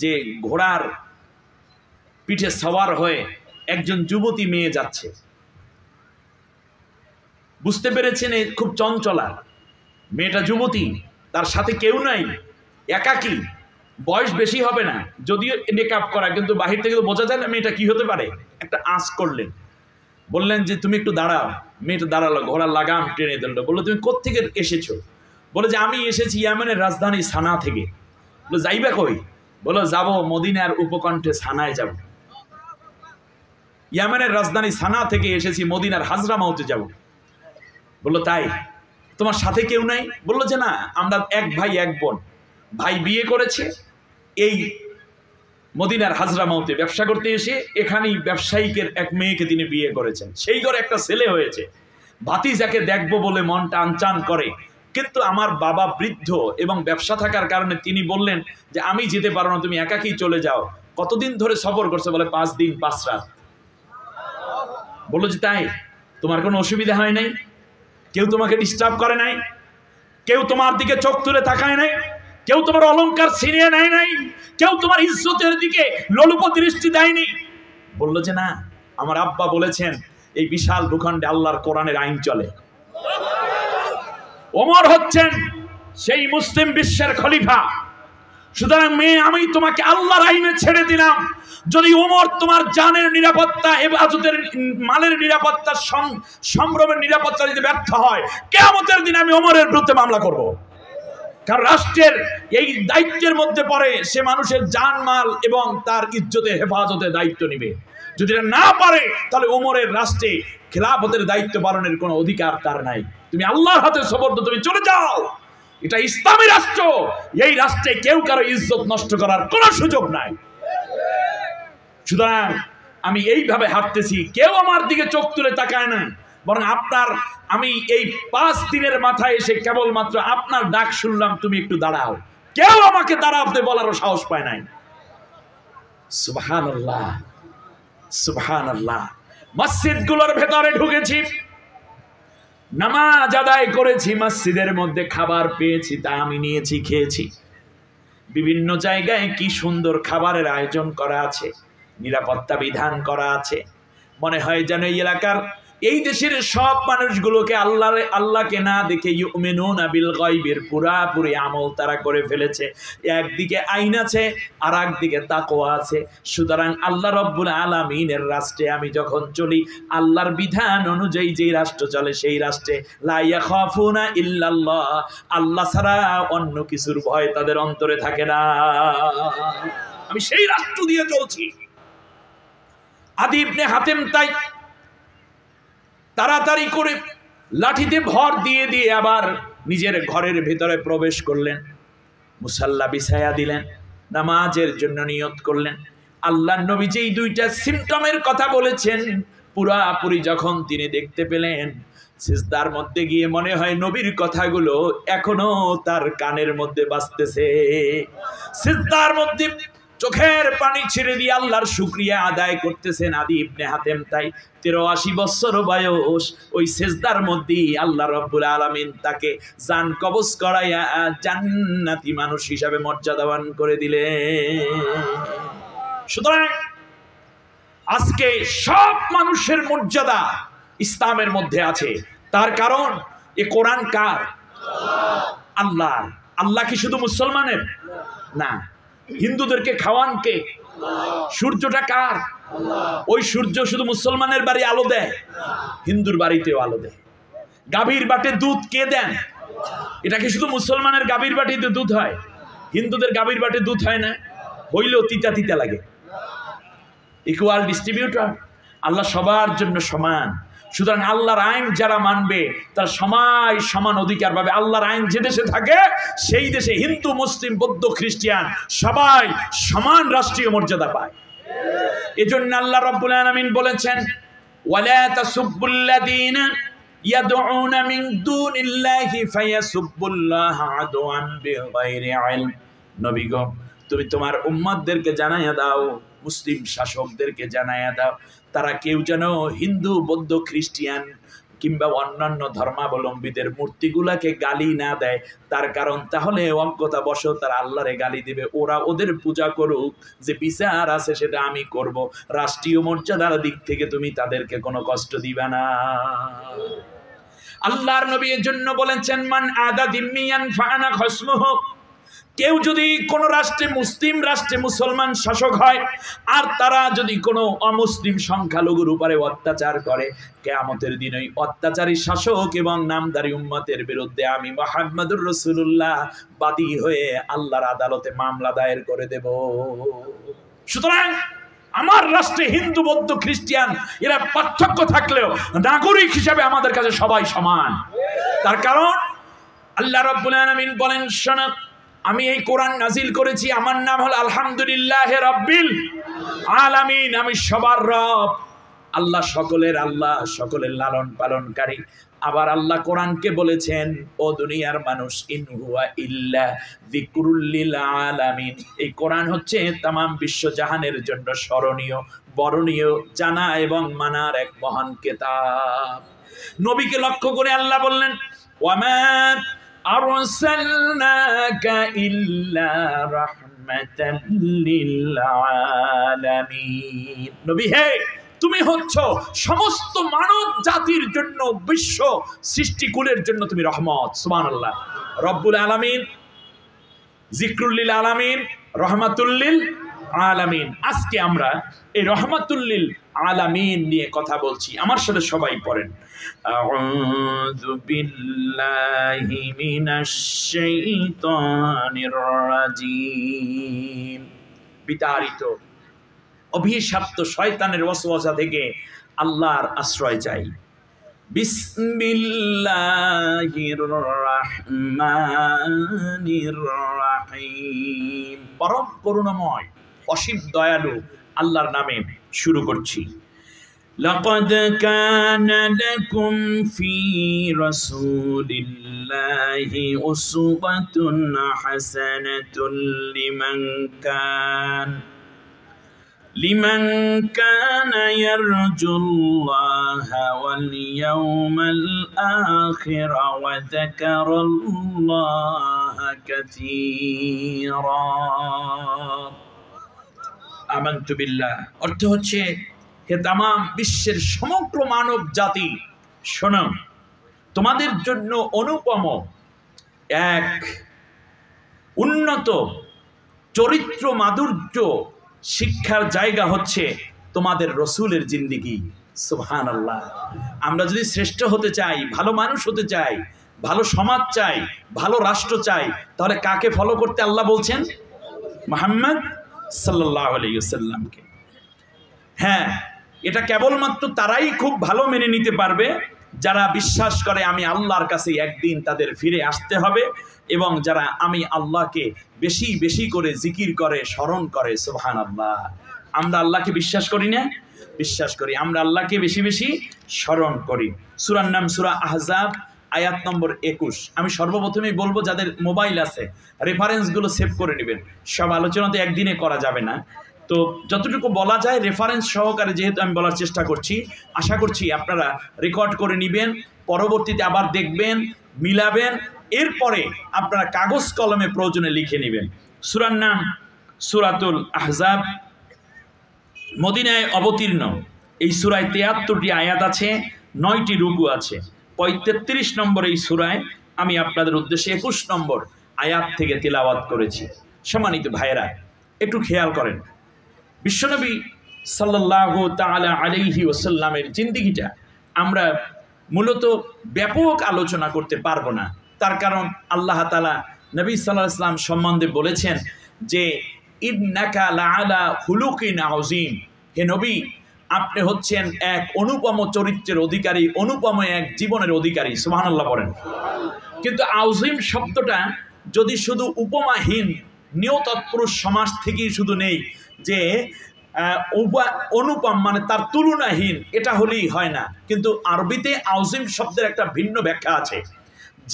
যে ঘোড়ার পিঠে সওয়ার হয়ে একজন যুবতী মেয়ে যাচ্ছে। বুঝতে পেরেছেন এ খুব চঞ্চলা, মেয়েটা যুবতী, তার সাথে কেউ নাই, একাকী, বয়স বেশি হবে না, যদিও মেকআপ করা, কিন্তু বাহির থেকে তো বোঝা যায় না মেয়েটা কি হতে পারে। একটা আঁচ করলেন, বললেন যে তুমি একটু দাঁড়াও। মেয়েটা দাঁড়ালো, ঘোড়ার লাগাম টেনে দিল। বললো তুমি কোত্থেকে এসেছো? বলে যে আমি এসেছি ইয়েমেনের রাজধানী সানা থেকে। বলে যাইবা কই? বলো যাব মদিনার উপকণ্ঠে সানায় যাব। ইয়েমেনের রাজধানী সানা থেকে এসেছি, মদিনার হাজরামাউতে যাব। বললো তাই? তোমার সাথে কেউ নাই? বললো যে না, আমরা 1 ভাই 1 বোন। ভাই বিয়ে করেছে, এই মদিনার হাজরামাউতে ব্যবসা করতে এসে এখানেই ব্যবসায়িকের এক মেয়েকে তিনি বিয়ে করেছেন, সেই ঘরে একটা ছেলে হয়েছে। ভাতিজাকে দেখবো বলে মনটা আনচান করে, কিন্তু আমার বাবা বৃদ্ধ এবং ব্যবসা থাকার কারণে তিনি বললেন যে আমি যেতে পারবো না, তুমি একাকী চলে যাও। কতদিন ধরে সফর করছে? বলে 5 দিন 5 রাত। বললো যে তাই? তোমার কোনো অসুবিধা হয় নাই? কেউ তোমাকে ডিস্টার্ব করে নাই? কেউ তোমার দিকে চোখ তুলে তাকায় নাই? কেউ তোমার অলংকার ছিনিয়ে নেয় নাই? কেউ তোমার ইজ্জতের দিকে লোলুপ দৃষ্টি দেয়নি? বললো যে না, আমার আব্বা বলেছেন এই বিশাল ভূখণ্ডে আল্লাহর কোরআনের আইন চলে। ওমর হচ্ছেন সেই মুসলিম বিশ্বের খলিফা, সুতরাং মেয়ে আমি তোমাকে আল্লাহর আইনে ছেড়ে দিলাম। যদি ওমর তোমার জানের নিরাপত্তা, ইবাদতের মালের নিরাপত্তা, সম্ভ্রমের নিরাপত্তা যদি ব্যর্থ হয়, কিয়ামতের দিন আমি ওমরের বিরুদ্ধে মামলা করব। কারণ রাষ্ট্রের এই দায়িত্বের মধ্যে পড়ে সে মানুষের জানমাল এবং তার ইজ্জতের হেফাজতের দায়িত্ব নিবে। যদি এটা না পারে তাহলে ওমরের রাষ্ট্রে খেলাফতের দায়িত্ব পালনের কোনো অধিকার তার নাই। তুমি আল্লাহর হাতে সুপর্দ, তুমি চলে যাও। এটা ইসলামী রাষ্ট্র, এই রাষ্ট্রে কেউ কারো ইজ্জত নষ্ট করার কোনো সুযোগ নাই। সুতরাং আমি এইভাবে হাঁটতেছি, কেউ আমার দিকে চোখ তুলে তাকায় না, বরং আমি এই 5 দিনের মাথায় এসে কেবলমাত্র আপনার ডাক শুনলাম, তুমি একটু দাঁড়াও। কেউ আমাকে দাঁড়াতে বলারও সাহস পায় নাই। সুবহানাল্লাহ, সুবহানাল্লাহ। মসজিদগুলোর ভেতরে ঢুকেছি, নামাজ আদায় করেছি, মসজিদের মধ্যে খাবার পেয়েছি, তা আমি নিয়েছি, খেয়েছি। বিভিন্ন জায়গায় কি সুন্দর খাবারের আয়োজন করা আছে, নিরাপত্তা বিধান করা আছে। মনে হয় যেন এই এলাকার, এই দেশের সব মানুষগুলোকে আল্লাহকে না দেখে ইউমিনুনা বিল গায়বের পুরাপুরি আমল তারা করে ফেলেছে। একদিকে আইন আছে আর একদিকে তাকওয়া আছে। সুতরাং আল্লাহ রাব্বুল আলামিনের রাষ্ট্রে আমি যখন চলি, আল্লাহর বিধান অনুযায়ী যেই রাষ্ট্র চলে সেই রাষ্ট্রে লা ইয়াখাফুনা ইল্লাল্লাহ, আল্লাহ ছাড়া অন্য কিছুর ভয় তাদের অন্তরে থাকে না। আমি সেই রাষ্ট্র দিয়ে চলছি। আদি ইবনে হাতেম তাই তাড়াতাড়ি করে লাঠিতে ভর দিয়ে দিয়ে আবার নিজের ঘরের ভিতরে প্রবেশ করলেন, মুসাল্লা বিছায়া দিলেন, নামাজের জন্য নিয়ত করলেন। আল্লাহর নবী যেই দুইটা সিম্পটমের কথা বলেছেন পুরাপুরি যখন তিনি দেখতে পেলেন, সিজদার মধ্যে গিয়ে মনে হয় নবীর কথাগুলো এখনো তার কানের মধ্যে বাজতেছে। সিজদার মধ্যে চোখের পানি ছেড়ে দিয়ে আল্লাহর শুকরিয়া আদায় করতেছেন আদি ইবনে হাতেম তাই। 83 বছর বয়স, ওই সিজদার মধ্যে আল্লাহ রাব্বুল আলামিন তাকে জান কবজ করাইয়া জান্নাতি মানুষ হিসাবে মর্যাদাবান করে দিলেন। সুতরাং আজকে সব মানুষের মর্যাদা ইসলামের মধ্যে আছে। তার কারণ এ কোরআন কার? আল্লাহর। আল্লাহ কি শুধু মুসলমানের না, হিন্দুদেরকে খাওয়ান কে? সূর্যটা কার? ওই সূর্য শুধু মুসলমানের বাড়ি আলো দেয়, হিন্দুর বাড়িতেও আলো দেয়। গাভীর বাটে দুধ কে দেন? এটা কি শুধু মুসলমানের গাভীর বাটিতে দুধ হয়? হিন্দুদের গাভীর বাটে দুধ হয় না? হইলেও তিতা তিতা লাগে। Equal distributor. আল্লাহ সবার জন্য সমান। সুতরাং আল্লাহর আইন যারা মানবে তার সবাই সমান অধিকার পাবে। আল্লাহর আইন যে দেশে থাকে সেই দেশে হিন্দু, মুসলিম, বৌদ্ধ, খ্রিস্টান সবাই সমান রাষ্ট্রীয় মর্যাদা পায়। এজন্য আল্লাহ রাব্বুল আলামিন বলেছেন, ওয়ালা তাসুব্বুল্লাযীনা ইয়াদউনা মিন দুনিল্লাহি ফায়াসুব্বুল্লাহা আদওয়ান বিগাইরি ইলম। নবী গো, তুমি তোমার উম্মতদেরকে জানাইয়া দাও, মুসলিম শাসকদেরকে জানাইয়া দাও, তারা কেউ যেন হিন্দু, বৌদ্ধ, খ্রিস্টান কিংবা অন্যান্য ধর্মাবলম্বীদের মূর্তিগুলাকে গালি না দেয়। তার কারণ তাহলে অজ্ঞতা বশত তারা আল্লাহরে গালি দিবে। ওরা ওদের পূজা করুক, যে বিচার আছে সেটা আমি করব। রাষ্ট্রীয় মর্যাদার দিক থেকে তুমি তাদেরকে কোনো কষ্ট দিবা না। আল্লাহর নবী এর জন্য বলেছেন, মান আদা দিম্মিয়ান ফাআনা খসমুহু। কেউ যদি কোনো রাষ্ট্রে, মুসলিম রাষ্ট্রে মুসলমান শাসক হয় আর তারা যদি কোনো অমুসলিম সংখ্যালঘুর উপরে অত্যাচার করে, কিয়ামতের দিন ওই অত্যাচারী শাসক এবং নামদারি উম্মতের বিরুদ্ধে আমি মুহাম্মদুর রাসূলুল্লাহ বাদী হয়ে আল্লাহর আদালতে মামলা দায়ের করে দেব। সুতরাং আমার রাষ্ট্রে হিন্দু, বৌদ্ধ, খ্রিস্টান এরা পার্থক্য থাকলেও নাগরিক হিসাবে আমাদের কাছে সবাই সমান। তার কারণ আল্লাহ রাব্বুল আলামিন বলেন, শোনো, আমি এই কোরআন নাজিল করেছি, আমার নাম হল আলহামদুলিল্লাহ রাব্বিল আলামিন। আমি সবার রব, আল্লাহ সকলের আল্লাহ, সকলের লালন পালনকারী। আবার আল্লাহ কোরআনকে বলেছেন, ও দুনিয়ার মানুষ, ইন হুয়া ইল্লা যিকরুল লিল আলামিন। এই কোরআন হচ্ছে তামাম বিশ্বজাহানের জন্য স্মরণীয়, বরণীয়, জানা এবং মানার এক মহান কিতাব। নবীকে লক্ষ্য করে আল্লাহ বললেন, ওয়ামা আরসালনাকা ইল্লা রাহমাতাল লিল আলামিন। নবী হে, তুমি হচ্ছ সমস্ত মানব জাতির জন্য, বিশ্ব সৃষ্টিকুলের জন্য তুমি রহমত। সুবহানাল্লাহ। রব্বুল আলামিন, যিকরুল লিল আলামিন, রহমাতুল লিল আলামিন। আজকে আমরা এই রহমাতুল লিল আলামিন নিয়ে কথা বলছি। আমার সাথে সবাই পড়েন, আউযু বিল্লাহি মিনাশ শাইতানির রাজিম। বিতাড়িত, অভিশপ্ত শয়তানের ওয়াসওয়াসা থেকে আল্লাহর আশ্রয় চাই। বিসমিল্লাহির রহমানির রহিম। পরম করুণাময়, অসীম দয়ালু আল্লাহর নামে শুরু করছি। লাকাদ কানা লাকুম ফি রাসূলিল্লাহি উসওয়াতুন হাসানাতুন লিমান লিমান কানা ইয়ারজুল্লাহা ওয়াল ইয়াউমাল আখির ওয়া যাকারাল্লাহা কাসীরা। আমানতু বিল্লাহ অর্থ হচ্ছে, হে তামাম বিশ্বের সমগ্র মানব জাতি, শোনো, তোমাদের জন্য অনুপম এক উন্নত চরিত্র মাধুর্য শিক্ষার জায়গা হচ্ছে তোমাদের রসুলের জিন্দিগি। সুবহানাল্লাহ। আমরা যদি শ্রেষ্ঠ হতে চাই, ভালো মানুষ হতে চাই, ভালো সমাজ চাই, ভালো রাষ্ট্র চাই, তাহলে কাকে ফলো করতে আল্লাহ বলছেন? মুহাম্মদ সাল্লাল্লাহু আলাইহি ওয়াসাল্লামকে। হ্যাঁ, এটা কেবলমাত্র তারাই খুব ভালো মেনে নিতে পারবে যারা বিশ্বাস করে আমি আল্লাহর কাছে একদিন তাদের ফিরে আসতে হবে, এবং যারা আমি আল্লাহকে বেশি বেশি করে জিকির করে, স্মরণ করে। সুবহানাল্লাহ। আমরা আল্লাহকে বিশ্বাস করি না? বিশ্বাস করি। আমরা আল্লাহকে বেশি বেশি স্মরণ করি। সূরার নাম সূরা আহজাব, আয়াত নম্বর 21। আমি সর্বপ্রথমেই বলবো, যাদের মোবাইল আছে রেফারেন্সগুলো সেভ করে নেবেন। সব আলোচনা তো একদিনে করা যাবে না, তো যতটুকু বলা যায় রেফারেন্স সহকারে যেহেতু আমি বলার চেষ্টা করছি, আশা করছি আপনারা রেকর্ড করে নেবেন, পরবর্তীতে আবার দেখবেন, মিলাবেন, এরপরে আপনারা কাগজ কলমে প্রয়োজনে লিখে নেবেন। সূরার নাম সূরাতুল আহজাব, মদিনায় অবতীর্ণ। এই সূরায় 73টি আয়াত আছে, 9টি রুকু আছে। 33 নম্বর এই সূরায় আমি আপনাদের উদ্দেশ্যে 21 নম্বর আয়াত থেকে তিলাওয়াত করেছি। সম্মানিত ভাইয়েরা, একটু খেয়াল করেন, বিশ্বনবী সাল্লাল্লাহু তাআলা আলাইহি ওয়াসাল্লামের জিন্দেগিটা আমরা মূলত ব্যাপক আলোচনা করতে পারবো না। তার কারণ আল্লাহ তাআলা নবী সাল্লাল্লাহু আলাইহি ওয়াসাল্লাম সম্বন্ধে বলেছেন যে ইন্নাকা লাআলা খুলুকিন আযীম, হে নবী আপনি হচ্ছেন এক অনুপম চরিত্রের অধিকারী, অনুপম এক জীবনের অধিকারী। সুবহানাল্লাহ বলেন। কিন্তু আযীম শব্দটা যদি শুধু উপমাহীন নিয়তৎপুরুষ সমাস থেকেই শুধু নেই, যে অনুপম মানে তার তুলনাহীন, এটা হলেই হয় না। কিন্তু আরবিতে আযীম শব্দের একটা ভিন্ন ব্যাখ্যা আছে।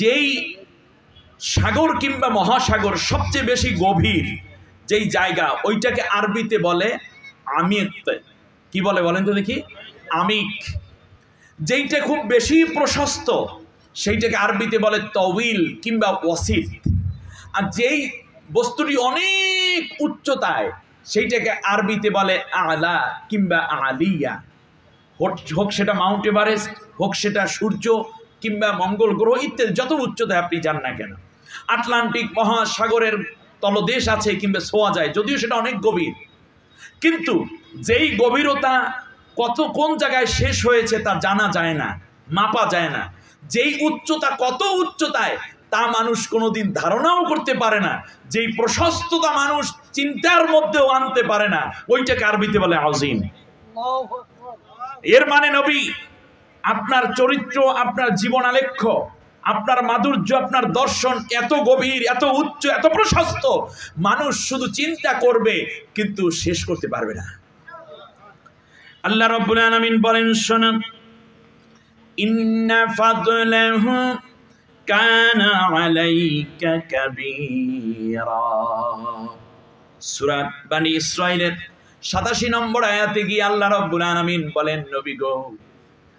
যেই সাগর কিংবা মহাসাগর সবচেয়ে বেশি গভীর যেই জায়গা, ওইটাকে আরবিতে বলে আমিক। কি বলে বলেন তো দেখি? আমিক। যেইটা খুব বেশি প্রশস্ত সেইটাকে আরবিতে বলে তওয়িল কিংবা ওয়াসিত। আর যেই বস্তুটি অনেক উচ্চতায় সেইটাকে আরবিতে বলে আলা কিংবা আলিয়া। হোক সেটা মাউন্ট এভারেস্ট, হোক সেটা সূর্য কিংবা মঙ্গল গ্রহ ইত্যাদি, যত উচ্চতায় আপনি যান না কেন। আটলান্টিক মহাসাগরের তলদেশ আছে কিংবা ছোঁয়া যায়, যদিও সেটা অনেক গভীর, কিন্তু যেই গভীরতা কোন জায়গায় শেষ হয়েছে তা জানা যায় না, মাপা যায় না। যেই উচ্চতা কত উচ্চতায় তা মানুষ কোনোদিন ধারণাও করতে পারে না, যেই প্রশস্ততা মানুষ চিন্তার মধ্যেও আনতে পারে না, ওইটাকে আরবিতে বলে আযীম। এর মানে নবী আপনার চরিত্র, আপনার জীবনালেখ্য, আপনার মাধুর্য, আপনার দর্শন এত গভীর, এত উচ্চ, এত প্রশস্ত, মানুষ শুধু চিন্তা করবে কিন্তু শেষ করতে পারবে না। আল্লাহ রাব্বুল আলামিন বলেন, শুনুন, ইন্না ফাদলাহু কানা আলাইকা কাবীরা। সূরা বনী ইসরাঈলের 87 নম্বর আয়াতে গিয়ে আল্লাহ রাব্বুল আলামিন বলেন, নবী গো,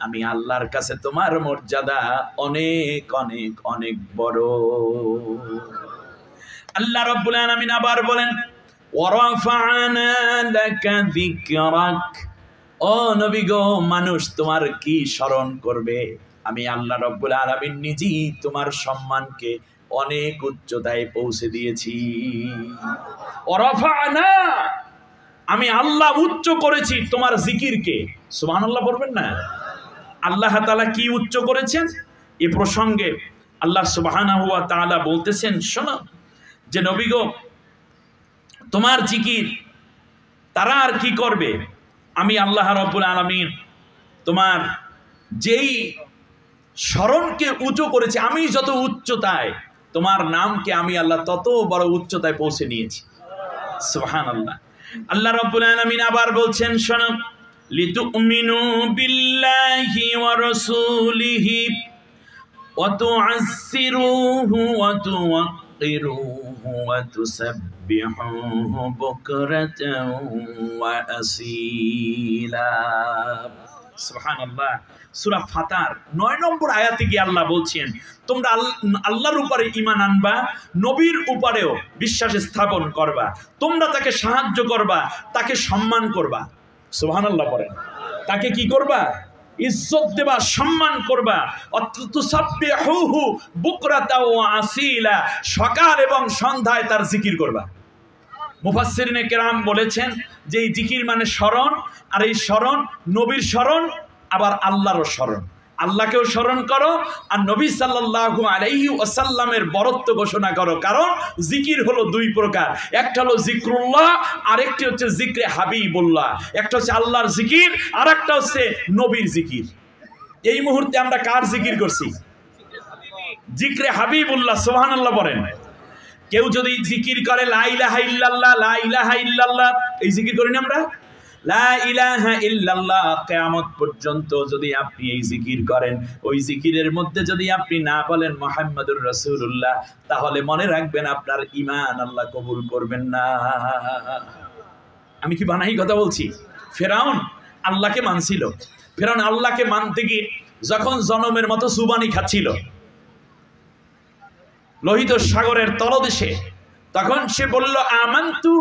আমি আল্লাহর কাছে তোমার মর্যাদা অনেক অনেক অনেক বড়। আল্লাহ রাব্বুল আলামিন আবার বলেন, ওয়ারাফা'না লাকা যিকরাক। ও নবী গো, মানুষ তোমার কি স্মরণ করবে? আমি আল্লাহ রাব্বুল আলামিন নিজেই তোমার সম্মানকে অনেক উচ্চতায় পৌঁছে দিয়েছি। ওয়ারাফা'না, আমি আল্লাহ উচ্চ করেছি তোমার জিকিরকে। সুবহানাল্লাহ বলবেন না? আল্লাহ তাআলা কি উচ্চ করেছেন? এই প্রসঙ্গে আল্লাহ সুবহানাহু ওয়া তাআলা বলতেছেন, শোনো, যে নবী গো, তোমার জিকির তারা আর কি করবে? আমি আল্লাহ রাব্বুল আলামিন তোমার যেই স্মরণকে উঁচু করেছি, আমি যত উচ্চতায়, তোমার নামকে আমি আল্লাহ তত বড় উচ্চতায় পৌঁছে নিয়েছি। সুবহানাল্লাহ। আল্লাহ রাব্বুল আলামিন আবার বলছেন, শোনো, লিতুমিনু বিল্লাহি ওয়া রাসূলিহি ওয়া তুআসসিরুহু ওয়া তুওয়াক্কিরুহু ওয়া তুসাব্বিহুহু ফাসাব্বিহুহু বুকরাতাও ওয়া আসীলা। সুবহানাল্লাহ। সূরা ফাতার 9 নম্বর আয়াতে গিয়ে আল্লাহ বলছেন, তোমরা আল্লাহর উপরে ঈমান আনবা, নবীর উপরেও বিশ্বাস স্থাপন করবা, তোমরা তাকে সাহায্য করবা, তাকে সম্মান করবা। সুবহানাল্লাহ পড়েন। তাকে কি করবা? ইজ্জত দেবা, সম্মান করবা। তুসাব্বিহুহু বুকরাতাও ওয়া আসীলা, সকাল এবং সন্ধ্যায় তার জিকির করবা। মুফাসসিরিনে কেরাম বলেছেন যে এই জিকির মানে স্মরণ, আর এই স্মরণ নবীর স্মরণ, আবার আল্লাহরও স্মরণ। আল্লাহকেও স্মরণ করো আর নবী সাল্লাল্লাহু আলাইহি ওয়াসাল্লামের বরত্ব ঘোষণা করো। কারণ জিকির হলো দুই প্রকার, একটা হলো জিক্রুল্লাহ, আরেকটি হচ্ছে জিক্রে হাবিবুল্লাহ। একটা হচ্ছে আল্লাহর জিকির, আর একটা হচ্ছে নবীর জিকির। এই মুহূর্তে আমরা কার জিকির করছি? জিক্রে হাবিবুল্লাহ। সুবহানাল্লাহ বলেন। কেউ যদি জিকির করে লা ইলাহা ইল্লাল্লাহ, লা ইলাহা ইল্লাল্লাহ, এই জিকির করি না আমরা, লা ইলাহা ইল্লাল্লাহ, কিয়ামত পর্যন্ত যদি আপনি এই জিকির করেন, ওই জিকিরের মধ্যে যদি আপনি না বলেন মুহাম্মাদুর রাসূলুল্লাহ, তাহলে মনে রাখবেন আপনার ঈমান আল্লাহ কবুল করবেন না। আমি কি বানাই কথা বলছি? ফেরাউন আল্লাহকে মানছিল। ফেরাউন আল্লাহকে মানতে গিয়ে যখন জনমের মতো সুবানি খাচ্ছিল লোহিত সাগরের তলদেশে, তখন সে বলল, আমানতু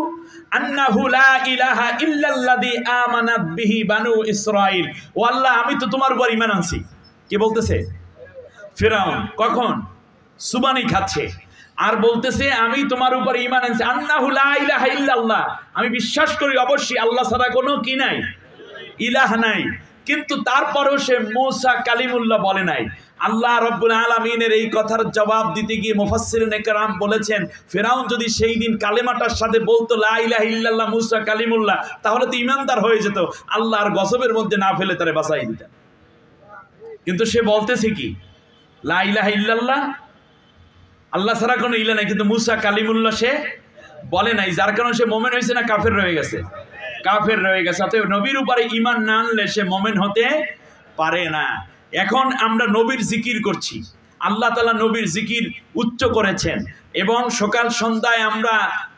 আন্নাহু লা ইলাহা ইল্লাল্লাযী আমানাত বিহি বানু ইসরাঈল। ও আল্লাহ, আমি তো তোমার উপর ঈমান আনছি। কে বলতেছে? ফেরাউন। কখন? সুবানি খাচ্ছে আর বলতেছে, আমি তোমার উপর ঈমান আনছি। আন্নাহু লা ইলাহা ইল্লাল্লাহ, আমি বিশ্বাস করি অবশ্যই আল্লাহ ছাড়া কোনো কি নাই, ইলাহ নাই। কিন্তু তারপরেও সে মূসা কালিমুল্লাহ বলে নাই। আল্লাহ রাব্বুল আলামিনের এই কথার জবাব দিতে গিয়ে মুফাসসিরিনে কেরাম বলেছেন, ফেরাউন যদি সেই দিন কালেমাটার সাথে বলতো লা ইলাহা ইল্লাল্লাহ মূসা কালিমুল্লাহ, তাহলে তো ঈমানদার হয়ে যেত, আল্লাহর গজবের মধ্যে না ফেলে তারে বাঁচাই দিতেন। কিন্তু সে বলতেছে কি, লা ইলাহা ইল্লাল্লাহ, আল্লাহ ছাড়া কোনো ইলাহ নাই, কিন্তু মূসা কালিমুল্লাহ সে বলে নাই। যার কারণে সে মুমিন হয়েছে না কাফের রয়ে গেছে? কাফের রয়ে গেছে। অতএব নবীর উপরে ঈমান না আনলে সে মুমিন হতে পারে না। এখন আমরা নবীর জিকির করছি, আল্লাহ তাআলা নবীর জিকির উচ্চ করেছেন, এবং সকাল সন্ধ্যায় আমরা,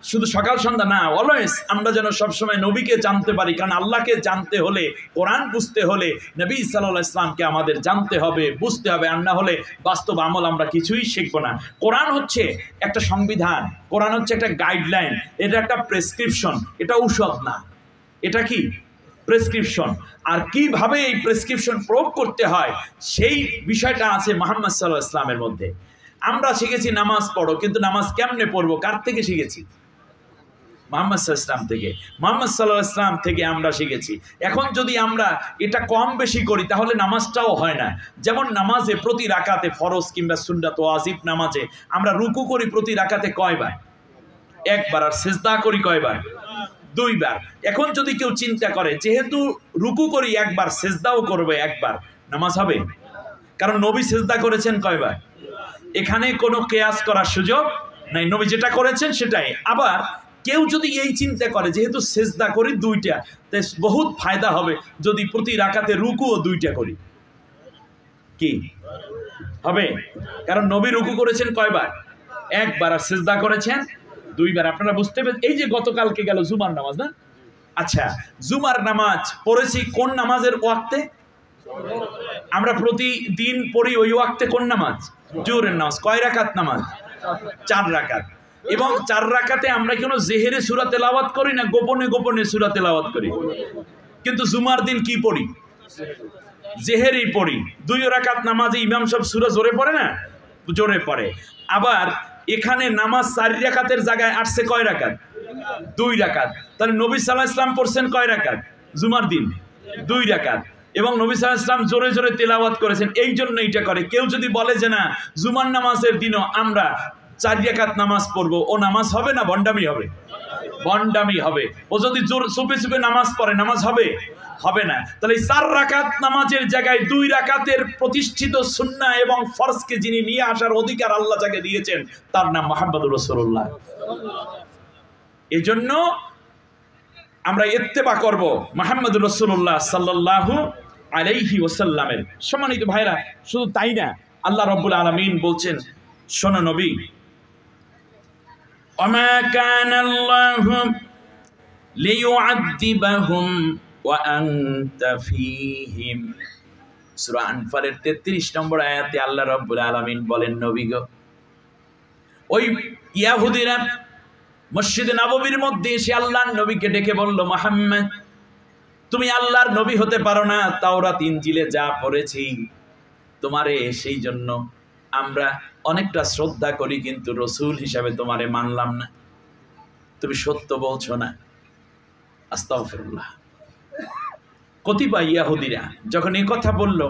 শুধু সকাল সন্ধ্যা না, অলওয়েজ আমরা যেন সবসময় নবীকে জানতে পারি। কারণ আল্লাহকে জানতে হলে, কোরআন বুঝতে হলে নবী সাল্লাল্লাহু আলাইহি ওয়াসাল্লামকে আমাদের জানতে হবে, বুঝতে হবে। আর না হলে বাস্তব আমল আমরা কিছুই শিখবো না। কোরআন হচ্ছে একটা সংবিধান, কোরআন হচ্ছে একটা গাইডলাইন, এটা একটা প্রেসক্রিপশন, এটা ঔষধ না। এটা কি? প্রেসক্রিপশন। আর কিভাবে এই প্রেসক্রিপশন প্রয়োগ করতে হয় সেই বিষয়টা আছে মুহাম্মদ সাল্লাল্লাহু আলাইহি ওয়াসাল্লামের মধ্যে। আমরা শিখেছি নামাজ পড়ো, কিন্তু নামাজ কেমনে পড়বো? কার থেকে শিখেছি? মুহাম্মদ সাল্লাল্লাহু আলাইহি ওয়াসাল্লাম থেকে। মুহাম্মদ সাল্লাল্লাহু আলাইহি ওয়াসাল্লাম থেকে আমরা শিখেছি। এখন যদি আমরা এটা কম বেশি করি তাহলে নামাজটাও হয় না। যেমন নামাজে প্রতি রাকাতে, ফরজ কিংবা সুন্নাত ওয়াজিব নামাজে আমরা রুকু করি প্রতি রাকাতে কয়বার? একবার। আর সিজদা করি কয়বার? দুইবার। এখন যদি কেউ চিন্তা করে যেহেতু রুকু করি একবার, সিজদাও করবে একবার, নামাজ হবে? কারণ নবী সিজদা করেছেন কয়বার? এখানে কোনো কিয়াস করার সুযোগ নাই, নবী যেটা করেছেন সেটাই। আবার কেউ যদি এই চিন্তা করে যেহেতু সিজদা করি দুইটা, তাই বহুত ফায়দা হবে যদি প্রতি রাকাতে রুকুও দুইটা করি। কি হবে? কারণ নবী রুকু করেছেন কয়বার? একবার। আর সিজদা করেছেন দুইবার। আপনারা বুঝতে পেরেছেন? এই যে গতকালকে গেল জুমার নামাজ, না? আচ্ছা, জুমার নামাজ পড়েছি কোন নামাজের ওয়াক্তে? আমরা প্রতিদিন পড়ি ওই ওয়াক্তে কোন নামাজ? জোহরের নামাজ। কয় রাকাত নামাজ? 4 রাকাত। এবং 4 রাকাতে আমরা কোনো জেহেরে সূরা তেলাওয়াত করি না, গোপনে গোপনে সূরা তেলাওয়াত করি। কিন্তু জুমার দিন কি পড়ি? জেহেরি পড়ি। 2 রাকাত নামাজে ইমাম সাহেব সূরা জোরে পড়ে না? জোরে পড়ে। আবার এখানে নামাজ 4 রাকাতের জায়গায় আসছে কয় রাকাত? 2 রাকাত। তাহলে নবী সাল্লাল্লাহু আলাইহি ওয়াসাল্লাম পড়ছেন কয় রাকাত জুমার দিন? 2 রাকাত। এবং নবী সাল্লাল্লাহু আলাইহি ওয়াসাল্লাম জোরে জোরে তেলাওয়াত করেছেন, এই জন্য এটা করে। কেউ যদি বলে যে না জুমার নামাজের দিনও আমরা 4 রাকাত নামাজ পড়বো, ও নামাজ হবে না, ভণ্ডামি হবে। ভণ্ডামি হবে। ও যদি জোর চুপে চুপে নামাজ পড়ে, নামাজ হবে? হবে না। তাহলে 4 রাকাত নামাজের জায়গায় 2 রাকাতের প্রতিষ্ঠিত সুন্নাহ এবং ফরজকে যিনি নিয়ে আসার অধিকার আল্লাহ যাকে দিয়েছেন তার নাম মুহাম্মদুর রাসূলুল্লাহ। এজন্য আমরা ইত্তেবা করব মুহাম্মদুর রাসূলুল্লাহ সাল্লাল্লাহু আলাইহি ওয়াসাল্লামের। সম্মানিত ভাইরা, শুধু তাই না, আল্লাহ রাব্বুল আলামিন বলছেন, শোনো নবী, ওমা কানা আল্লাহু লিয়ুআযিবাহুম ওয়া আনতা ফীহিম। সূরা আনফালের 33 নম্বর আয়াতে আল্লাহ রাব্বুল আলামিন বলেন, নবী গো, ওই ইহুদিরা মসজিদে নববীর মধ্যে এসে আল্লাহর নবীকে ডেকে বলল, মুহাম্মদ তুমি আল্লাহর নবী হতে পারো না, তাওরাত ইনজিলে যা পড়েছি তোমারে সেই জন্য আমরা অনেকটা শ্রদ্ধা করি, কিন্তু রসূল হিসাবে তোমারে মানলাম না, তুমি সত্য বলছো না। আস্তাগফিরুল্লাহ। কতিপয় ইহুদিরা যখন এই কথা বলল,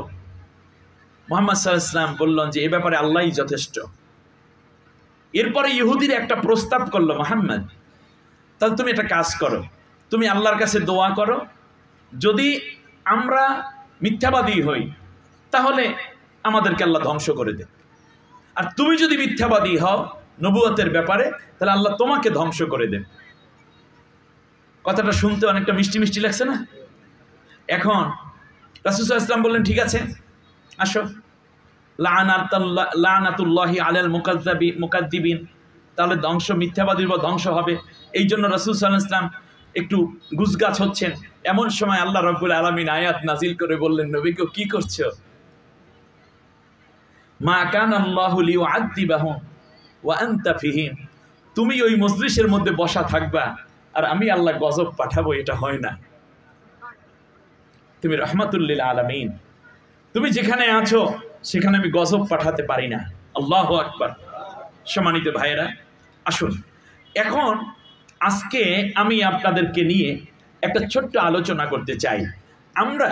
মুহাম্মদ সাল্লাল্লাহু আলাইহি ওয়াসাল্লাম বললেন যে এ ব্যাপারে আল্লাহই যথেষ্ট। এরপরে ইহুদিরা একটা প্রস্তাব করলো, মুহাম্মদ তাহলে তুমি একটা কাজ করো, তুমি আল্লাহর কাছে দোয়া করো, যদি আমরা মিথ্যাবাদী হই তাহলে আমাদেরকে আল্লাহ ধ্বংস করে দেন, আর তুমি যদি মিথ্যাবাদী হও নবুয়তের ব্যাপারে তাহলে আল্লাহ তোমাকে ধ্বংস করে দেন। কথাটা শুনতে অনেকটা মিষ্টি মিষ্টি লাগছে না? এখন রাসূল সাল্লাল্লাহু আলাইহি ওয়াসাল্লাম বললেন, ঠিক আছে আসো, লানাতুল্লাহি আলাল মুকাদ্দিবিন, তাহলে ধ্বংস, মিথ্যাবাদীর বা ধ্বংস হবে। এই জন্য রাসূল সাল্লাল্লাহু আলাইহি ওয়াসাল্লাম একটু গুজগাছ হচ্ছেন, এমন সময় আল্লাহ রাব্বুল আলামিন আয়াত নাজিল করে বললেন, নবীকে কি করছো? মা কানা আল্লাহু লিয়ুআযিবাহুম ওয়া আনতা ফীহিম, তুমি ওই মজলিসের মধ্যে বসা থাকবা আর আমি আল্লাহ গজব পাঠাবো, এটা হয় না। তুমি রাহমাতুল লিল আলামিন, তুমি যেখানে আছো সেখানে আমি গজব পাঠাতে পারি না। আল্লাহু আকবার। সম্মানিত ভাইয়েরা, আসুন এখন আজকে আমি আপনাদেরকে নিয়ে একটা ছোট্ট আলোচনা করতে চাই। আমরা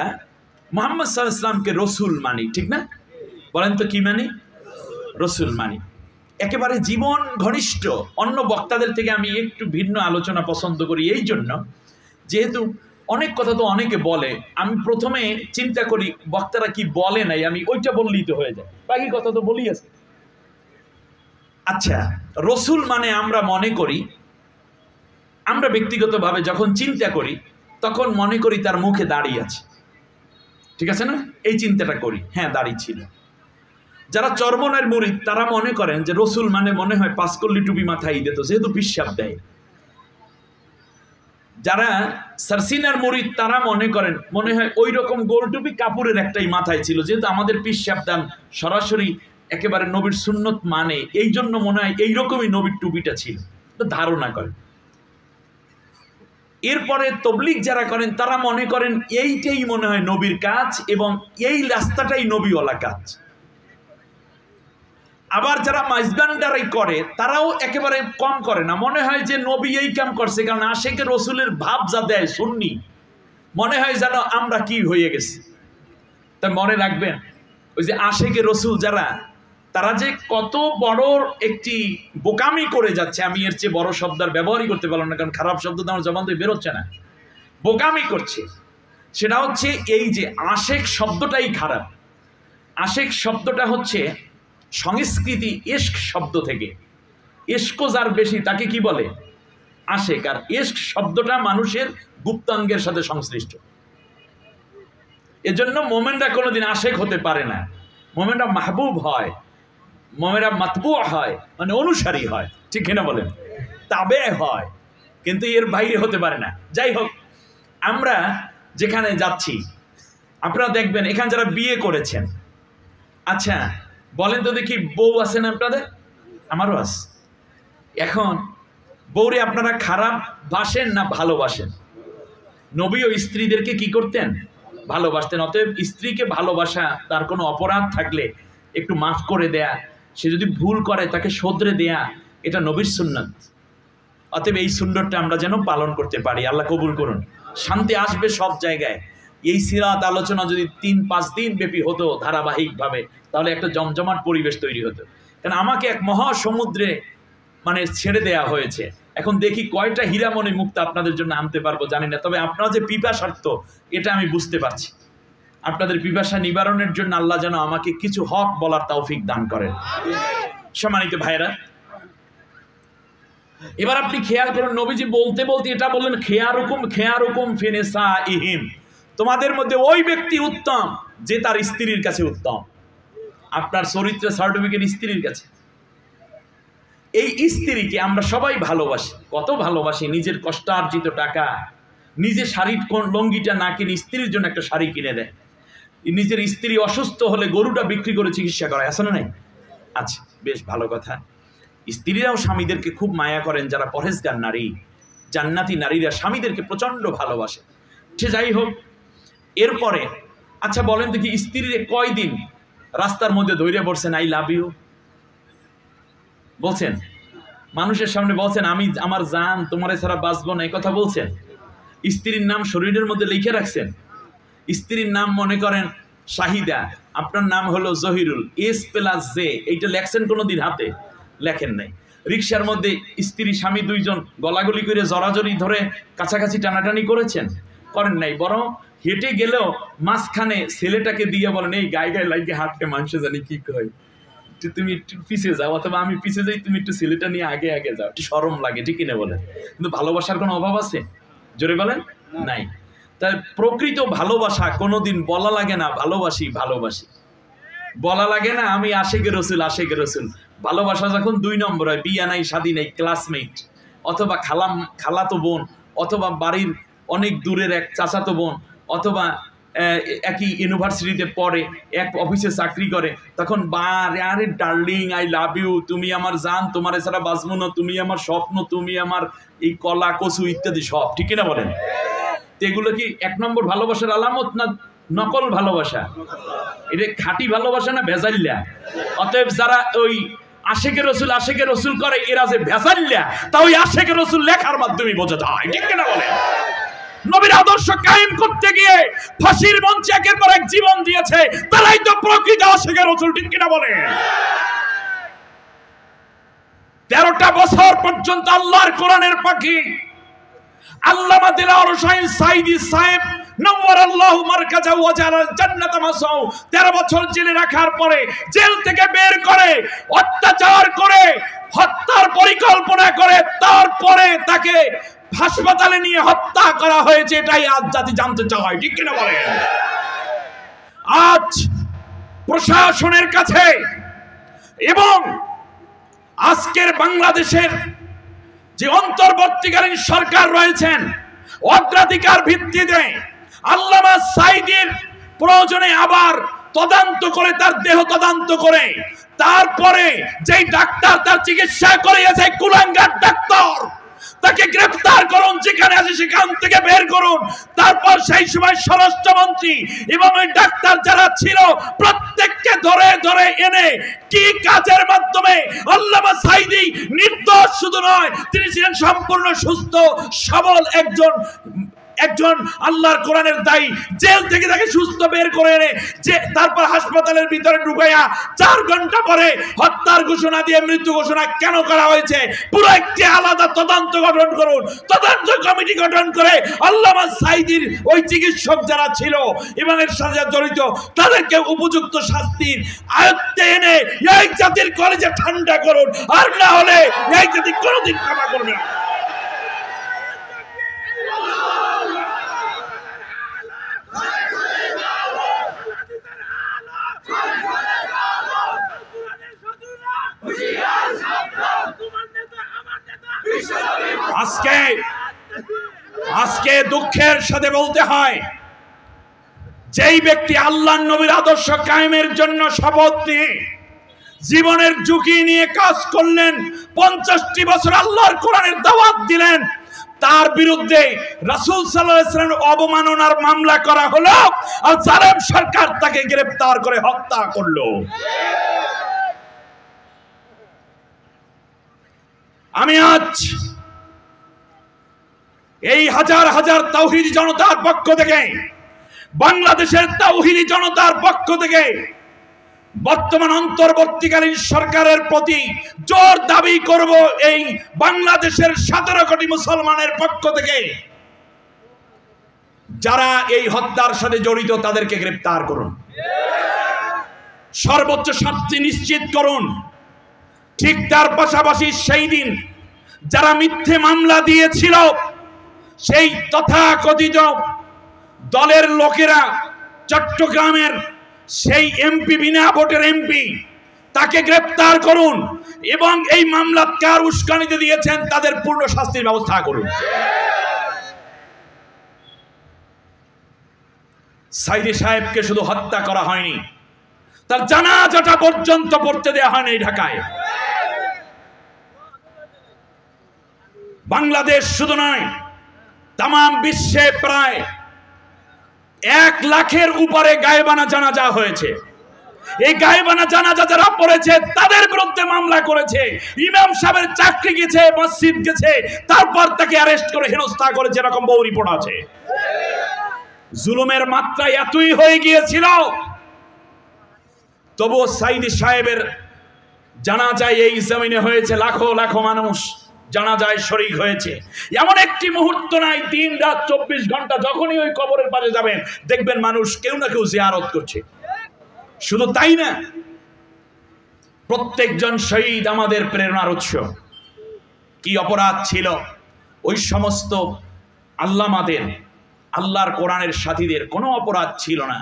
মুহাম্মদ সাল্লাল্লাহু আলাইহি ওয়াসাল্লামকে রসুল মানি, ঠিক না? বলেন তো কি মানি? রসুল মানি, একেবারে জীবন ঘনিষ্ঠ। অন্য বক্তাদের থেকে আমি একটু ভিন্ন আলোচনা পছন্দ করি এই জন্য, যেহেতু অনেক কথা তো অনেকে বলে, আমি প্রথমে চিন্তা করি বক্তারা কি বলে নাই, আমি ওইটা বললেই তো হয়ে যায়, বাকি কথা তো বলি আছে। আচ্ছা, রসুল মানে আমরা মনে করি, আমরা ব্যক্তিগতভাবে যখন চিন্তা করি তখন মনে করি তার মুখে দাড়ি আছে, ঠিক আছে না? এই চিন্তাটা করি, হ্যাঁ দাড়ি ছিল। যারা চরমনের মুরিদ তারা মনে করেন যে রসুল মানে মনে হয় পাঁচকল্লি টুপি মাথায় দিত, যেহেতু পিশাব দেয়। যারা সারসিনার মুরিদ তারা মনে করেন মনে হয় ওই রকম গোল টুপি কাপড়ের একটাই মাথায় ছিল, যেহেতু আমাদের পিশাব দান সরাসরি একেবারে নবীর সুন্নত মানে, এই জন্য মনে হয় এইরকমই নবীর টুপিটা ছিল, ধারণা করেন। এরপরে তবলিগ যারা করেন তারা মনে করেন এইটাই মনে হয় নবীর কাজ এবং এই রাস্তাটাই নবীওয়ালা কাজ। আবার যারা মাইজবান্ডারাই করে তারাও একেবারে কম করে না, মনে হয় যে নবী এই কাম করছে, কারণ আশেকে রসুলের ভাব যা দেয় সুন্নি, মনে হয় যেন আমরা কি হয়ে গেছি। তাই মনে রাখবেন, ওই যে আশেকে রসুল যারা, তারা যে কত বড় একটি বোকামি করে যাচ্ছে, আমি এর চেয়ে বড় শব্দ আর ব্যবহারই করতে পারলাম না, কারণ খারাপ শব্দ তো আমার জবান থেকে বেরোচ্ছে না। বোকামি করছে সেটা হচ্ছে এই যে আশেক শব্দটাই খারাপ। আশেক শব্দটা হচ্ছে সংস্কৃতি ইশক শব্দ থেকে, ইশকো যার বেশি তাকে কি বলে? আশেক। আর ইশক শব্দটা মানুষের গুপ্তাঙ্গের সাথে সংশ্লিষ্ট, এজন্য মোমেনরা কোনোদিন আশেক হতে পারে না। মোমেনরা মাহবুব হয়, মোমেনরা মাতবু হয়, মানে অনুসারী হয়, ঠিক কিনা বলেন? তাবে হয়, কিন্তু এর বাইরে হতে পারে না। যাই হোক, আমরা যেখানে যাচ্ছি আপনারা দেখবেন এখানে যারা বিয়ে করেছেন, আচ্ছা বলেন তো দেখি, বউ আছেন আপনাদের? আমারও আছে। এখন বউরে আপনারা খারাপ বাসেন না ভালোবাসেন? নবীও স্ত্রীদেরকে কি করতেন? ভালোবাসতেন। অতএব স্ত্রীকে ভালোবাসা, তার কোনো অপরাধ থাকলে একটু মাফ করে দেয়া, সে যদি ভুল করে তাকে শোধরে দেয়া, এটা নবীর সুন্নাত। অতএব এই সুন্নতটা আমরা যেন পালন করতে পারি। আল্লাহ কবুল করুন। শান্তি আসবে সব জায়গায়। এই সিরাত আলোচনা যদি 3-5 দিন ব্যাপী হতো ধারাবাহিকভাবে, তাহলে একটা জমজমাট পরিবেশ তৈরি হতো। কারণ আমাকে এক মহাসমুদ্রে মানে ছেড়ে দেয়া হয়েছে, এখন দেখি কয়টা হীরামণি মুক্তা আপনাদের জন্য আনতে পারবো জানি না, তবে আপনারা যে পিপাসার্থ এটা আমি বুঝতে পারছি। আপনাদের পিপাসা নিবারণের জন্য আল্লাহ যেন আমাকে কিছু হক বলার তৌফিক দান করেন। সম্মানিত ভাইরা, এবার আপনি খেয়াল করুন, নবীজি বলতে বলতে এটা বললেন, খেয়ারুকুম ফি নিসাইহিম, তোমাদের মধ্যে ওই ব্যক্তি উত্তম যে তার স্ত্রীর কাছে উত্তম। আপনার চরিত্রের সার্টিফিকেট স্ত্রীর কাছে। এই স্ত্রীকে আমরা সবাই ভালোবাসি, কত ভালোবাসি। নিজের কষ্টার্জিত টাকা, নিজে শাড়ির লঙ্গিটা না কিনে স্ত্রীর জন্য একটা শাড়ি কিনে দেয়। নিজের স্ত্রী অসুস্থ হলে গরুটা বিক্রি করে চিকিৎসা করায়, আছে না নাই? আচ্ছা, বেশ ভালো কথা। স্ত্রীরাও স্বামীদেরকে খুব মায়া করেন, যারা পরহেজগার নারী, জান্নাতি নারীরা স্বামীদেরকে প্রচণ্ড ভালোবাসে। সে যাই হোক, এরপরে আচ্ছা বলেন দেখি, স্ত্রীর কয়দিন রাস্তার মধ্যে ধৈর্য পড়ছেন আই লাভ ইউ বলছেন? মানুষের সামনে বলছেন আমি আমার জান তোমারে ছাড়া বাঁচবো না, এই কথা বলছেন? স্ত্রীর নাম শরীরের মধ্যে লিখে রাখছেন? স্ত্রীর নাম মনে করেন শাহিদা, আপনার নাম হলো জহিরুল, S+J, এইটা লেখছেন কোনোদিন হাতে? লেখেন নাই। রিক্সার মধ্যে স্ত্রী স্বামী দুইজন গলাগলি করে জড়াজড়ি ধরে কাছাকাছি টানাটানি করেছেন? করেন নাই। বরং হেঁটে গেলেও মাঝখানে ছেলেটাকে দিয়ে বলেন এই গায়ে গায়ে লাগিয়ে হাঁটতে মানুষে জানি কি কয়, তুমি একটু পিছিয়ে যাও, অথবা আমি পিছিয়ে যাই, তুমি একটু ছেলেটা নিয়ে আগে আগে যাও, একটু শরম লাগে, ঠিক কিনা বলেন? কিন্তু ভালোবাসার কোনো অভাব আছে? জোরে বলেন, নাই। তাই প্রকৃত ভালোবাসা কোনোদিন বলা লাগে না ভালোবাসি ভালোবাসি, বলা লাগে না আমি আশেকে রসুল আশেকে রসুল। ভালোবাসা যখন 2 নম্বর হয়, বিয়া নাই শাদী নেই, ক্লাসমেট অথবা খালাতো বোন, অথবা বাড়ির অনেক দূরের এক চাচাতো বোন, অথবা একই ইউনিভার্সিটিতে পড়ে, এক অফিসে চাকরি করে, তখন আরে ডার্লিং আই লাভ ইউ, তুমি আমার জান, তোমার এছাড়া বাঁচবো না, তুমি আমার স্বপ্ন, তুমি আমার এই কলা কচু ইত্যাদি সব, ঠিক কিনা বলেন? এগুলো কি 1 নম্বর ভালোবাসার আলামত না নকল ভালোবাসা? এটা খাঁটি ভালোবাসা না ভেজাল্লা? অতএব যারা ওই আশেকে রসুল করে, এরা যে ভেজাল্লা তা ওই আশেকে রসুল লেখার মাধ্যমে বোঝা যায়, ঠিক কিনা বলেন? নবীর আদর্শ কায়েম করতে গিয়ে ফাঁসির মঞ্চে একের পর এক জীবন দিয়েছে, তারাই তো প্রকৃত আশেকে রসুল, ঠিক কিনা বলেন? 13টা বছর পর্যন্ত আল্লাহর কোরআনের পাখি আল্লামা দিলওয়ার হোসেন সাইদি সাহেব নওয়ারাল্লাহু মারকাজা ওয়া জাআলাল জান্নাতা মাসাউ 13 বছর জেলে রাখার পরে জেল থেকে বের করে অত্যাচার করে হত্যার পরিকল্পনা করে তারপরে তাকে হাসপাতালে নিয়ে হত্যা করা হয়েছে, এটাই আজ জাতি জানতে চায়, ঠিক কিনা বলেন? আজ প্রশাসনের কাছে এবং আজকের বাংলাদেশের যে অন্তর্বর্তীকালীন সরকার রয়েছেন, অগ্রাধিকার ভিত্তিতে আল্লামা সাইদির প্রয়োজনে আবার তদন্ত করে, তার দেহ তদন্ত করে, তারপরে যেই ডাক্তার তার চিকিৎসা করিয়েছে কুলাঙ্গার ডাক্তার, তাকে গ্রেফতার করুন, যেখানে আছে সেখান থেকে বের করুন। তারপর সেই সময় স্বরাষ্ট্রমন্ত্রী এবং ওই ডাক্তার যারা ছিল প্রত্যেককে ধরে ধরে এনে কি কাজের মাধ্যমে আল্লামা সাইদি নির্দোষ শুধু নয়, তিনি ছিলেন সম্পূর্ণ সুস্থ সবল একজন আল্লাহর কোরআনের দায়ী, জেল থেকে তাকে সুস্থ বের করে এনে যে তারপর হাসপাতালের ভিতরে ঢুকাইয়া 4 ঘন্টা পরে হত্যার ঘোষণা দিয়ে মৃত্যু ঘোষণা কেন করা হয়েছে? পুরো একটি আলাদা তদন্ত গঠন করুন, তদন্ত কমিটি গঠন করে আল্লামা সাইদির ওই চিকিৎসক যারা ছিল এবং এর সাথে জড়িত তাদেরকে উপযুক্ত শাস্তির আয়ত্তে এনে এই জাতির কলেজে ঠান্ডা করুন, আর না হলে এই জাতি কোনোদিন ক্ষমা করবে না। আজকে দুঃখের সাথে বলতে হয়, যেই ব্যক্তি আল্লাহর নবীর আদর্শ কায়েমের জন্য শপথ নিয়ে জীবনের ঝুঁকি নিয়ে কাজ করলেন, 50টি বছর আল্লাহর কোরআনের দাওয়াত দিলেন, তার বিরুদ্ধে রাসূল সাল্লাল্লাহু আলাইহি ওয়াসাল্লামের অবমাননার মামলা করা হলো, আর জালেম সরকার তাকে গ্রেফতার করে হত্যা করলো। আমি আজ এই হাজার হাজার তাওহীদি জনতার পক্ষ থেকে, বাংলাদেশের তাওহীদি জনতার পক্ষ থেকে বর্তমান অন্তর্বর্তীকালীন সরকারের প্রতি জোর দাবি করব, এই বাংলাদেশের 17 কোটি মুসলমানের পক্ষ থেকে যারা এই হত্যার সাথে জড়িত তাদেরকে গ্রেফতার করুন, সর্বোচ্চ শাস্তি নিশ্চিত করুন। ঠিক তার পাশাপাশি সেই দিন যারা মিথ্যে মামলা দিয়েছিল, সেই তথাকথিত দলের লোকেরা, চট্টগ্রামের সেই এমপি, বিনা ভোটের এমপি, তাকে গ্রেফতার করুন এবং এই মামলা কার উস্কানিতে দিয়েছেন তাদের পূর্ণ শাস্তির ব্যবস্থা করুন। সাইদি সাহেবকে শুধু হত্যা করা হয়নি, তার জানাজাটা পর্যন্ত পড়তে দেওয়া হয়নি ঢাকায়। বাংলাদেশ শুধু নয়, তাম বিশ্বে প্রায় 1 লাখের উপরে গায়েবানা জানাজা হয়েছে। এই গায়েবানা জানাজা যারা পড়েছে তাদের বিরুদ্ধে মামলা করেছে। ইমাম সাহেবের চাকরি গেছে, মসজিদ গেছে, তারপর তাকে অ্যারেস্ট করে হেনস্থা করেছে, এরকম বহু রিপোর্ট আছে। জুলুমের মাত্রা এতই হয়ে গিয়েছিল, তবুও সাইদি সাহেবের জানাজায় এই জমিনে হয়েছে, লাখো লাখো মানুষ জানাজায় শরীক হয়েছে। এমন একটি মুহূর্ত নাই, দিন রাত 24 ঘন্টা যখনই ওই কবরের পাশে যাবেন দেখবেন মানুষ কেউ না কেউ জিয়ারত করছে। শুধু তাই না, প্রত্যেকজন শহীদ আমাদের প্রেরণার উৎস। কি অপরাধ ছিল ওই সমস্ত আল্লামাদের, আল্লাহর কোরআনের সাথীদের? কোনো অপরাধ ছিল না।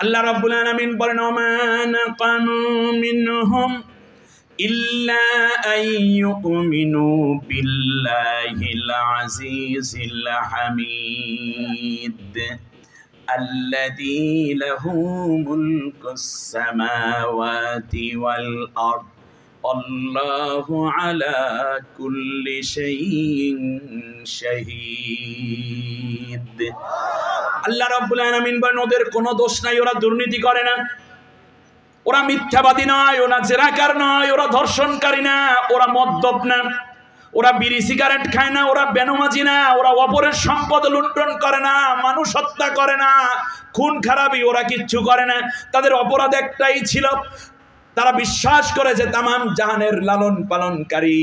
আল্লাহ রাব্বুল আলামিন বলেন, ওমা নাকামু মিনহুম ইল্লা আইয়ুমিনু বিল্লাহিল আজিজিল হামিদ আল্লাযী লাহু মুলকুস সামাওয়াতি ওয়াল আরদ আল্লাহু আলা কুল্লি শাইইন শাহীদ। আল্লাহ রাব্বুল আলামিন বলেন, ওদের কোনো দোষ নাই, ওরা দুর্নীতি করে না, ওরা মিথ্যাবাদী নয়, ওরা জেনাকার নয়, ওরা ধর্ষণকারী না, ওরা মদ্যপ না, ওরা বিড়ি সিগারেট খায় না, ওরা বেনমাজি না, ওরা অপরের সম্পদ লুণ্ঠন করে না, মানুষ হত্যা করে না, খুন খারাপি ওরা কিচ্ছু করে না। তাদের অপরাধ একটাই ছিল, তারা বিশ্বাস করে যে তামাম জাহানের লালন পালনকারী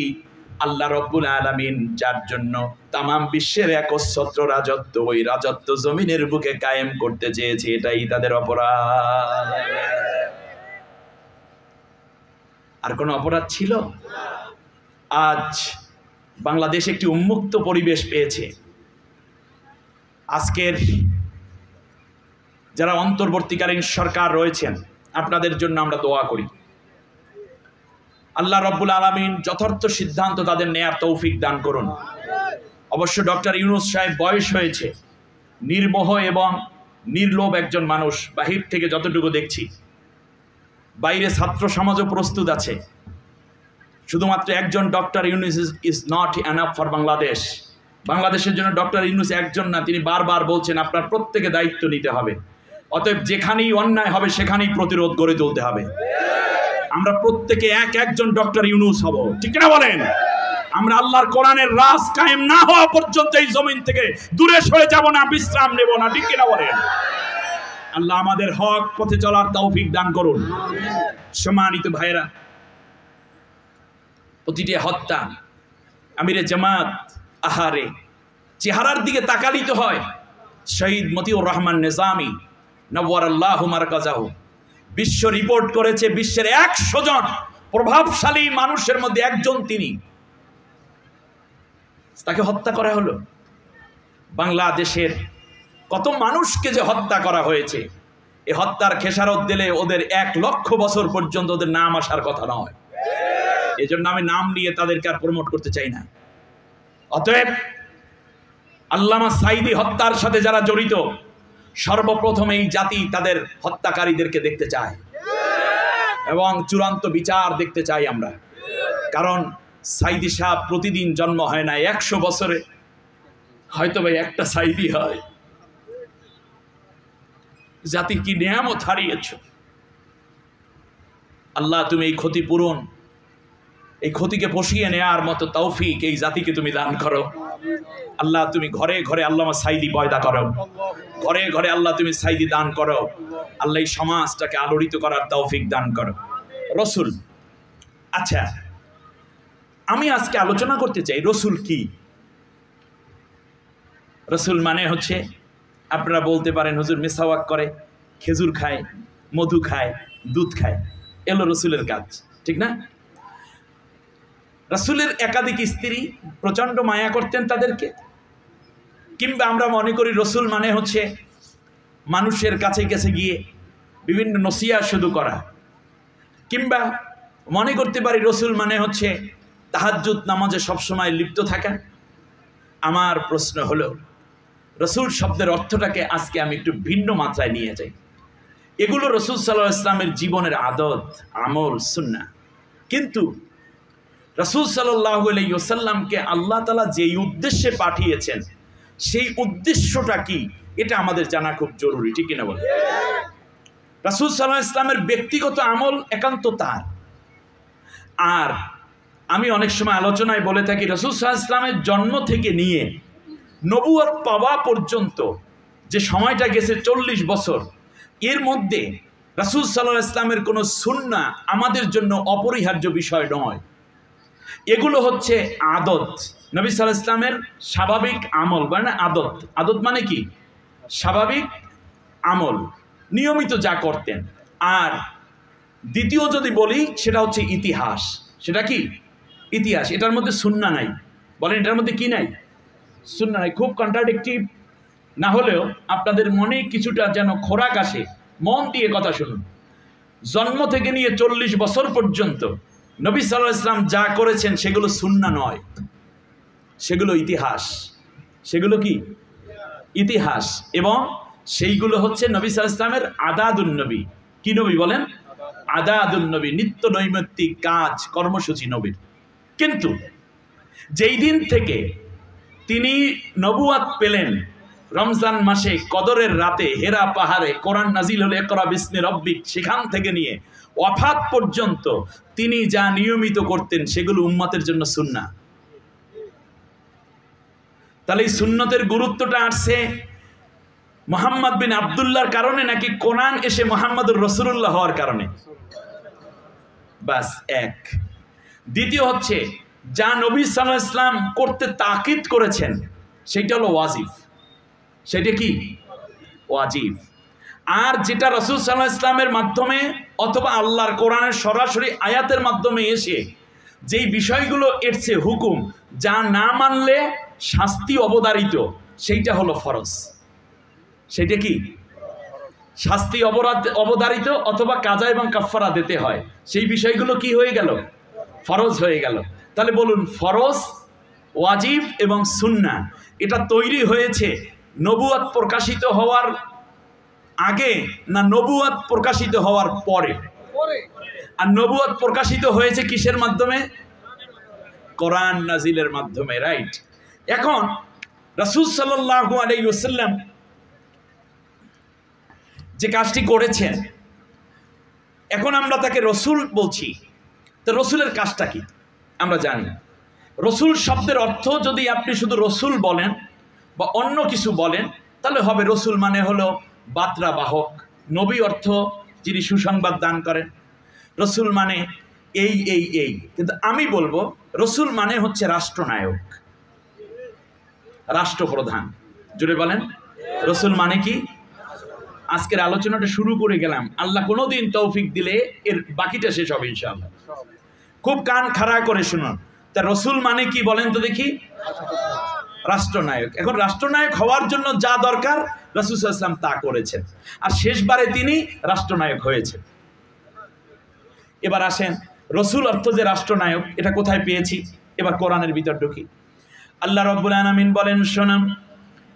আল্লাহ রাব্বুল আলামিন, যার জন্য তামাম বিশ্বের একচ্ছত্র রাজত্ব, ওই রাজত্ব জমিনের বুকে কায়েম করতে চেয়েছে, এটাই তাদের অপরাধ। আর কোনো অপরাধ ছিল? আজ বাংলাদেশ একটি উন্মুক্ত পরিবেশ পেয়েছে। আজকের যারা অন্তর্বর্তীকালীন সরকার রয়েছেন, আপনাদের জন্য আমরা দোয়া করি, আল্লাহ রাব্বুল আলামিন যথার্থ সিদ্ধান্ত তাদের নেয়ার তৌফিক দান করুন। অবশ্য ডক্টর ইউনূস সাহেব বয়স হয়েছে, নির্মোহ এবং নির্লোভ একজন মানুষ, বাহির থেকে যতটুকু দেখছি। বাইরে ছাত্র সমাজও প্রস্তুত আছে। শুধুমাত্র একজন doctor Yunus is not enough for Bangladesh. বাংলাদেশের জন্য ডক্টর ইউনূস একজন না, তিনি বারবার বলছেন আপনার প্রত্যেকে দায়িত্ব নিতে হবে। অতএব যেখানেই অন্যায় হবে সেখানেই প্রতিরোধ গড়ে তুলতে হবে। আমরা প্রত্যেকে একজন ডক্টর ইউনূস হব, ঠিক না বলেন? আমরা আল্লাহর কোরআনের রাজ কায়েম না হওয়া পর্যন্ত এই জমিন থেকে দূরে সরে যাব না, বিশ্রাম নেব না, ঠিক না বলেন? আল্লাহ আমাদের হক পথে চলার তৌফিক দান করুন। সম্মানিত ভাইরা, প্রতিটি হত্যা, আমিরে জামাত, আহারে চেহারার দিকে তাকালিতে হয়। শহীদ মতিউর রহমান নিজামী নওয়ারাল্লাহু মারকাজাহু বিশ্ব রিপোর্ট করেছে, বিশ্বের 100 জন প্রভাবশালী মানুষের মধ্যে একজন তিনি। তাকে হত্যা করা হলো। বাংলাদেশের কত মানুষকে যে হত্যা করা হয়েছে, এই হত্যার খেসারত দিলে ওদের 1 লক্ষ বছর পর্যন্ত ওদের নাম আসার কথা নয়। এই জন্য আমি নাম নিয়ে তাদেরকে আর প্রমোট করতে চাই না। অতএব আল্লামা সাইদি হত্যার সাথে যারা জড়িত, সর্বপ্রথম এই জাতি তাদের হত্যাকারীদেরকে দেখতে চায় এবং চূড়ান্ত বিচার দেখতে চাই আমরা। কারণ সাইদি সাহেব প্রতিদিন জন্ম হয় না, 100 বছরে হয়তো ভাই একটা সাইদি হয়। জাতি কি নিয়ামত হারিয়েছ আল্লাহ, তুমি এই ক্ষতিপূরণ, এই ক্ষতিকে পুষিয়ে নেওয়ার মতো তৌফিক এই জাতিকে তুমি দান করো। আল্লাহ তুমি ঘরে ঘরে আল্লামা সাইদি পয়দা করো, ঘরে ঘরে আল্লাহ তুমি সাইদি দান করো। আল্লাহ এই সমাজটাকে আলোড়িত করার তৌফিক দান করো। রসুল, আচ্ছা আমি আজকে আলোচনা করতে চাই রসুল কি। রসুল মানে হচ্ছে, আপনারা বলতে পারেন হুজুর মিসাওয়াক করে, খেজুর খায়, মধু খায়, দুধ খায়, এলো রসুলের কাজ, ঠিক না? রসুলের একাধিক স্ত্রী, প্রচণ্ড মায়া করতেন তাদেরকে। কিংবা আমরা মনে করি রসুল মানে হচ্ছে মানুষের কাছে কাছে গিয়ে বিভিন্ন নসিহত শুধু করা, কিংবা মনে করতে পারি রসুল মানে হচ্ছে তাহাজ্জুদ নামাজে সবসময় লিপ্ত থাকা। আমার প্রশ্ন হলো, রসুল শব্দের অর্থটাকে আজকে আমি একটু ভিন্ন মাত্রায় নিয়ে যাই। এগুলো রসুল সাল্লাল্লাহু আলাইহি ওয়াসাল্লামের জীবনের আদত, আমল, সুন্নাহ। কিন্তু রসুল সাল্লাল্লাহু আলাইহি ওয়াসাল্লামকে আল্লাহ তাআলা যেই উদ্দেশ্যে পাঠিয়েছেন, সেই উদ্দেশ্যটা কি, এটা আমাদের জানা খুব জরুরি, ঠিক কিনা বলেন? রসুল সাল্লাল্লাহু আলাইহি ওয়াসাল্লামের ব্যক্তিগত আমল একান্ত তার। আর আমি অনেক সময় আলোচনায় বলে থাকি, রসুল সাল্লাল্লাহু আলাইহি ওয়াসাল্লামের জন্ম থেকে নিয়ে নবুয়ত পাওয়া পর্যন্ত যে সময়টা গেছে 40 বছর, এর মধ্যে রাসূল সাল্লাল্লাহু আলাইহি ওয়াসাল্লামের কোনো সুন্নাহ আমাদের জন্য অপরিহার্য বিষয় নয়। এগুলো হচ্ছে আদত, নবী সাল্লাল্লাহু আলাইহি ওয়াসাল্লামের স্বাভাবিক আমল, মানে আদত। আদত মানে কি? স্বাভাবিক আমল, নিয়মিত যা করতেন। আর দ্বিতীয় যদি বলি, সেটা হচ্ছে ইতিহাস। সেটা কি? ইতিহাস। এটার মধ্যে সুন্নাহ নাই। বলেন, এটার মধ্যে কি নাই? সুন্নাহ নাই। খুব কন্ট্রাডিক্টিভ না হলেও আপনাদের মনে কিছুটা যেন খোরাক আসে, মন দিয়ে কথা শুনুন। জন্ম থেকে নিয়ে 40 বছর পর্যন্ত নবী সাল্লাল্লাহু আলাইহি ওয়াসাল্লাম যা করেছেন সেগুলো সুন্নাহ নয়, সেগুলো ইতিহাস। সেগুলো কি? ইতিহাস। এবং সেইগুলো হচ্ছে নবী সাল্লাল্লাহু আলাইহি ওয়াসাল্লামের আদাদুন নবী। কি নবী বলেন? আদাদুন নবী, নিত্য নৈমিত্তিক কাজ কর্মসূচি নবীর। কিন্তু যেই দিন থেকে তিনি নবুয়াত পেলেন, রমজান মাসে কদরের রাতে হেরা পাহাড়ে কোরআন নাজিল হলে ইকরা বিসমি রব্বিক, সেখান থেকে নিয়ে ওয়াফাত পর্যন্ত তিনি যা নিয়মিত করতেন সেগুলো উম্মতের জন্য সুন্নাহ। তাহলে এই সুন্নতের গুরুত্বটা আসছে মুহাম্মদ বিন আব্দুল্লাহর কারণে, নাকি কোরআন এসে মুহাম্মদুর রাসূলুল্লাহ হওয়ার কারণে? বাস এক। দ্বিতীয় হচ্ছে, যা নবী সাল্লাল্লাহু আলাইহি ওয়াসাল্লাম করতে তাকিদ করেছেন সেটা হলো ওয়াজিব। সেটা কি? ওয়াজিব। আর যেটা রাসূল সাল্লাল্লাহু আলাইহি ওয়াসাল্লামের মাধ্যমে অথবা আল্লাহর কোরআনের সরাসরি আয়াতের মাধ্যমে এসে যেই বিষয়গুলো এসছে হুকুম, যা না মানলে শাস্তি অবধারিত, সেইটা হলো ফরজ। সেটা কি? শাস্তি অবধারিত অথবা কাজা এবং কাফফারা দিতে হয়, সেই বিষয়গুলো কি হয়ে গেল? ফরজ হয়ে গেল। তাহলে বলুন, ফরজ, ওয়াজিব এবং সুন্নাহ এটা তৈরি হয়েছে নবুয়ত প্রকাশিত হওয়ার আগে না নবুয়ত প্রকাশিত হওয়ার পরে? আর নবুয়ত প্রকাশিত হয়েছে কিসের মাধ্যমে? কোরআন নাজিলের মাধ্যমে, রাইট? এখন রাসূল সাল্লাল্লাহু আলাইহি ওয়াসাল্লাম যে কাজটি করেছেন, এখন আমরা তাকে রসুল বলছি। তো রসুলের কাজটা কি আমরা জানি। রসুল শব্দের অর্থ যদি আপনি শুধু রসুল বলেন বা অন্য কিছু বলেন, তাহলে হবে রসুল মানে হলো বার্তা বাহক, নবী অর্থ যিনি সুসংবাদ দান করেন, রসুল মানে এই এই এই। কিন্তু আমি বলবো রসুল মানে হচ্ছে রাষ্ট্রনায়ক, রাষ্ট্রপ্রধান। জুড়ে বলেন, রসুল মানে কি? আজকের আলোচনাটা শুরু করে গেলাম, আল্লাহ কোনোদিন তৌফিক দিলে এর বাকিটা শেষ হবে ইনশাআল্লাহ। খুব কান খাড়া করে শুনুন। তা রসুল মানে কি বলেন তো দেখি? রাষ্ট্রনায়ক। এখন রাষ্ট্রনায়ক হওয়ার জন্য যা দরকার রাসূল সাল্লাল্লাহু আলাইহি ওয়াসাল্লাম তা করেছেন, আর শেষবারে তিনি রাষ্ট্রনায়ক হয়েছেন। এবার আসেন, রসুল অর্থ যে রাষ্ট্রনায়ক, এটা কোথায় পেয়েছি? এবার কোরআনের ভিতর ঢুকি। আল্লাহ রাব্বুল আলামিন বলেন, শোনাম,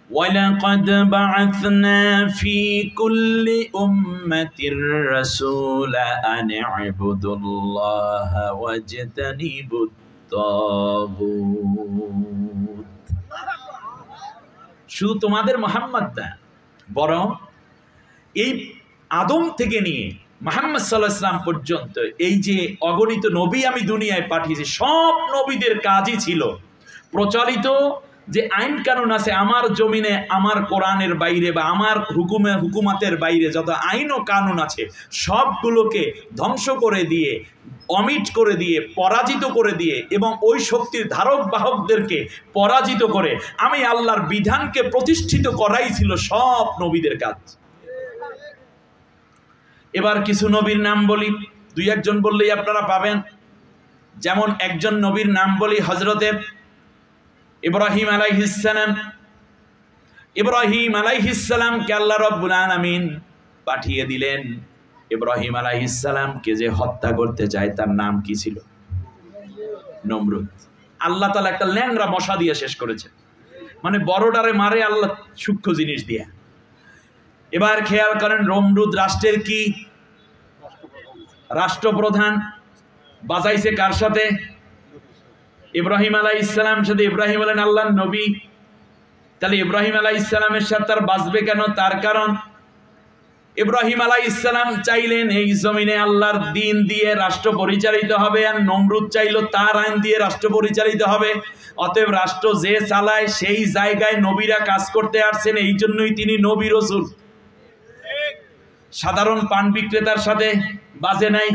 وَلَقَدْ بَعَثْنَا فِي كُلِّ أُمَّةٍ رَسُولًا أَنِ اعْبُدُوا اللَّهَ وَاجْتَنِبُوا الطَّاغُوتَ। শুধু তোমাদের মুহাম্মদ না, বরং এই আদম থেকে নিয়ে মুহাম্মদ সাল্লাল্লাহু আলাইহি ওয়াসাল্লাম পর্যন্ত এই যে অগণিত নবী আমি দুনিয়ায় পাঠিয়েছি, সব নবীদের কাজই ছিল প্রচলিত যে আইন কানুন আছে আমার জমিনে, আমার কোরআনের বাইরে বা আমার হুকুমাতের বাইরে যত আইন ও কানুন আছে সবগুলোকে ধ্বংস করে দিয়ে, অমিট করে দিয়ে, পরাজিত করে দিয়ে এবং ওই শক্তির ধারক বাহকদেরকে পরাজিত করে আমি আল্লাহর বিধানকে প্রতিষ্ঠিত করাই ছিল সব নবীদের কাজ। এবার কিছু নবীর নাম বলি, দুই একজন বললেই আপনারা পাবেন। যেমন একজন নবীর নাম বলি, হযরতে ইব্রাহিম আলাইহিস সালাম। ইব্রাহিম আলাইহিস সালামকে আল্লাহ রাব্বুল আলামিন পাঠিয়ে দিলেন ইব্রাহিম আলাইহিস সালামকে যে হত্যা করতে চায় তার নাম কি ছিল? নমরুদ। আল্লাহ তাআলা একটা ল্যাংড়া মশা দিয়ে শেষ করেছে, মানে বড়টারে মারে আল্লাহ সূক্ষ্ম জিনিস দিয়ে। এবার খেয়াল করেন, নমরুদ রাষ্ট্রের কি? রাষ্ট্রপ্রধান। বাজাইছে কার সাথে? ইব্রাহিম আলাইহিস সালাম সাথে। ইব্রাহিম হলেন আল্লাহর নবী, তাহলে ইব্রাহিম আলাইহিস সালামের সাথে তার বাঁচবে কেন? তার কারণ ইব্রাহিম আলাইহিস সালাম চাইলেন এই জমিনে আল্লাহর দ্বীন দিয়ে রাষ্ট্র পরিচালিত হবে, আর নমরুদ চাইল তার আইন দিয়ে রাষ্ট্র পরিচালিত হবে। অতএব রাষ্ট্র যে চালায় সেই জায়গায় নবীরা কাজ করতে আসছেন, এই জন্যই তিনি নবী রাসূল। সাধারণ পান বিক্রেতার সাথে বাজে নাই,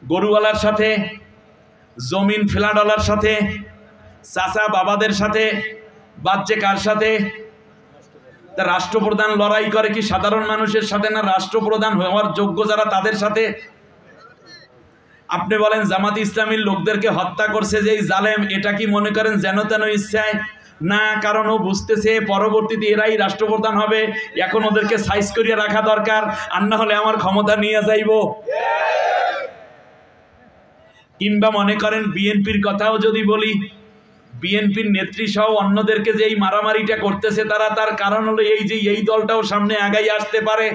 গরুওয়ালার সাথে, জমিন ফ্ল্যাটওয়ালার সাথে, চাচা বাবাদের সাথে বাজছে কার সাথে? তা রাষ্ট্রপ্রধান লড়াই করে কি সাধারণ মানুষের সাথে না রাষ্ট্রপ্রধান হওয়ার যোগ্য যারা তাদের সাথে? আপনি বলেন জামাত ইসলামীর লোকদেরকে হত্যা করছে যে জালেম, এটা কি মনে করেন যেন তেন ইচ্ছায়? না, কারণ ও বুঝতেছে পরবর্তীতে এরাই রাষ্ট্রপ্রধান হবে, এখন ওদেরকে সাইজ করিয়ে রাখা দরকার, আর না হলে আমার ক্ষমতা নিয়ে যাইব। কিংবা মনে করেন বিএনপির কথাও যদি বলি, বিএনপির নেত্রী সহ অন্যদেরকে যে এই মারামারিটা করতেছে তার কারণ হলো এই যে এই দলটাও সামনে আগাই আসতে পারে,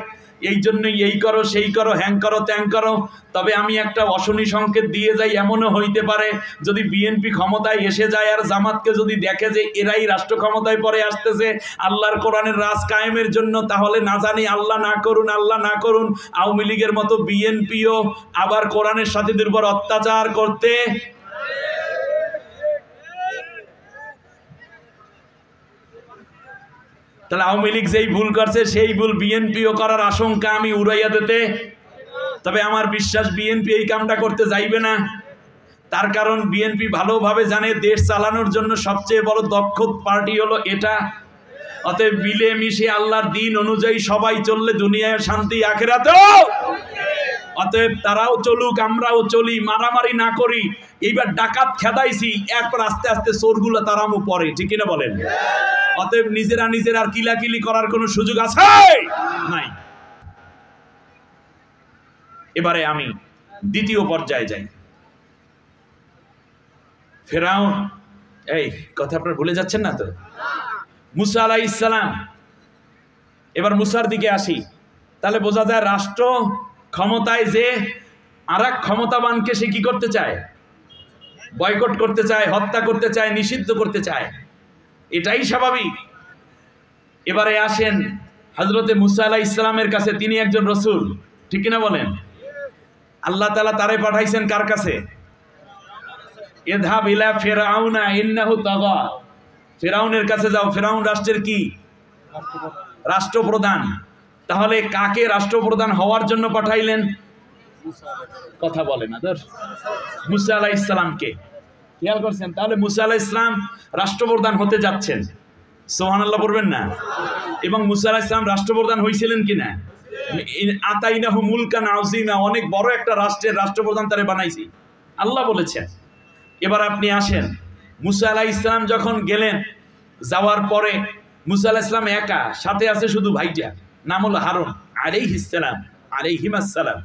এই জন্যই এই করো সেই করো, হ্যাং করো ত্যাং করো। তবে আমি একটা অশনি সংকেত দিয়ে যাই, এমনও হইতে পারে যদি বিএনপি ক্ষমতায় এসে যায় আর জামাতকে যদি দেখে যে এরাই রাষ্ট্র ক্ষমতায় পরে আসতেছে আল্লাহর কোরআনের রাজ কায়েমের জন্য, তাহলে না জানি আল্লাহ না করুন, আল্লাহ না করুন, আওয়ামী লীগের মতো বিএনপিও আবার কোরআনের সাথীদের উপর অত্যাচার করতে। তাহলে আওয়ামী লীগ যেই ভুল করছে সেই ভুল বিএনপিও করার আশঙ্কা আমি উড়াইয়া দিতে। তবে আমার বিশ্বাস বিএনপি এই কামটা করতে যাইবে না, তার কারণ বিএনপি ভালোভাবে জানে দেশ চালানোর জন্য সবচেয়ে বড় দক্ষ পার্টি হলো এটা। অতএব মিলে মিশে আল্লাহর দিন অনুযায়ী সবাই চললে দুনিয়ায় শান্তি, আখিরাতেও। অতএব তারাও চলুক, আমরাও চলি, মারামারি না করি। এইবার ডাকাত খেদাইছি, এরপর আস্তে আস্তে চোরগুলো তারামু পরে, ঠিক কিনা বলেন? অতএব নিজেরা আর কিলাকিলি করার কোনো সুযোগ আছে নাই। এবারে আমি দ্বিতীয় পর্যায়ে যাই। ফেরাউন, এই কথা আপনারা ভুলে যাচ্ছেন না তো? মুসা আলাইহিস সালাম। এবার মুসার দিকে আসি, তাহলে বোঝা যায় রাষ্ট্র ক্ষমতায় যে আরেক ক্ষমতাবানকে সে কি করতে চায়? বয়কট করতে চায়, হত্যা করতে চায়, নিষিদ্ধ করতে চায়, এটাই স্বাভাবিক। এবারে আসেন হযরতে মুসা আলাইহিস সালামের কাছে, তিনি একজন রাসূল, ঠিক কিনা বলেন? আল্লাহ তাআলা তারে পাঠাইছেন কার কাছে? ইযহাব ইলা ফিরআউনা ইন্নাহু তাগা। ফিরআউনের কাছে যাও। ফিরআউন রাষ্ট্রের কি? রাষ্ট্রপ্রধান। তাহলে কাকে রাষ্ট্রপ্রধান হওয়ার জন্য পাঠাইলেন? কথা বলে না ধর, মুসা আলাইহিস সালামকে। খেয়াল করছেন? তাহলে মুসা আলাইহিস সালাম রাষ্ট্রপ্রধান হতে যাচ্ছেন, সুবহানাল্লাহ বলবেন না? এবং মুসা আলাইহিস সালাম রাষ্ট্রপ্রধান হইছিলেন কিনা? আতাইনাহু মুলকান আযীমা, অনেক বড় একটা রাষ্ট্রের রাষ্ট্রপ্রধান তারে বানাইছি, আল্লাহ বলেছেন। এবার আপনি আসেন, মুসা আলাইহিস সালাম যখন গেলেন, যাওয়ার পরে মুসা আলাইহিস সালাম একা, সাথে আছে শুধু ভাইটা, নাম হলো হারুন আলাইহিস সালাম, আলাইহিমাস সালাম।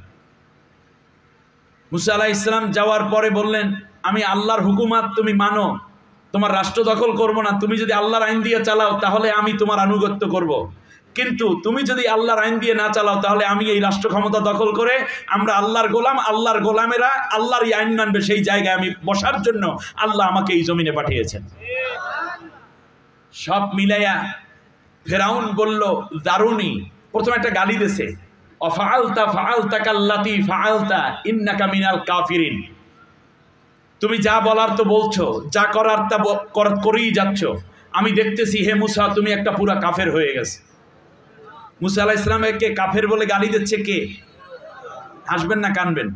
মুসা আলাইহিস সালাম যাওয়ার পরে বললেন, আমি আল্লাহর হুকুমাত তুমি মানো, তোমার রাষ্ট্র দখল করব না, তুমি যদি আল্লাহর আইন দিয়ে চালাও তাহলে আমি তোমার আনুগত্য করব, কিন্তু তুমি যদি আল্লাহর আইন দিয়ে না চালাও তাহলে আমি এই রাষ্ট্র ক্ষমতা দখল করে আমরা আল্লাহর গোলাম, আল্লাহর গোলামেরা আল্লাহর আইন মানবে, সেই জায়গায় আমি বসার জন্য আল্লাহ আমাকে এই জমিনে পাঠিয়েছেন। সব মিলাইয়া ফেরাউন বলল দারুনি, প্রথমে একটা গালি দিয়েছে, অফাআলতা ফাআলতা কাল্লাতি ফাআলতা ইন্নাকা মিনাল কাফিরিন। তুমি যা বলার তো বলছো, যা করার তা করেই যাচ্ছ, আমি দেখতেছি হে মুসা তুমি একটা পুরা কাফের হয়ে গেছে। মুসা আলাইহিস সালামকে কাফের বলে গালি দিচ্ছে কে? হাসবেন না কানবেন?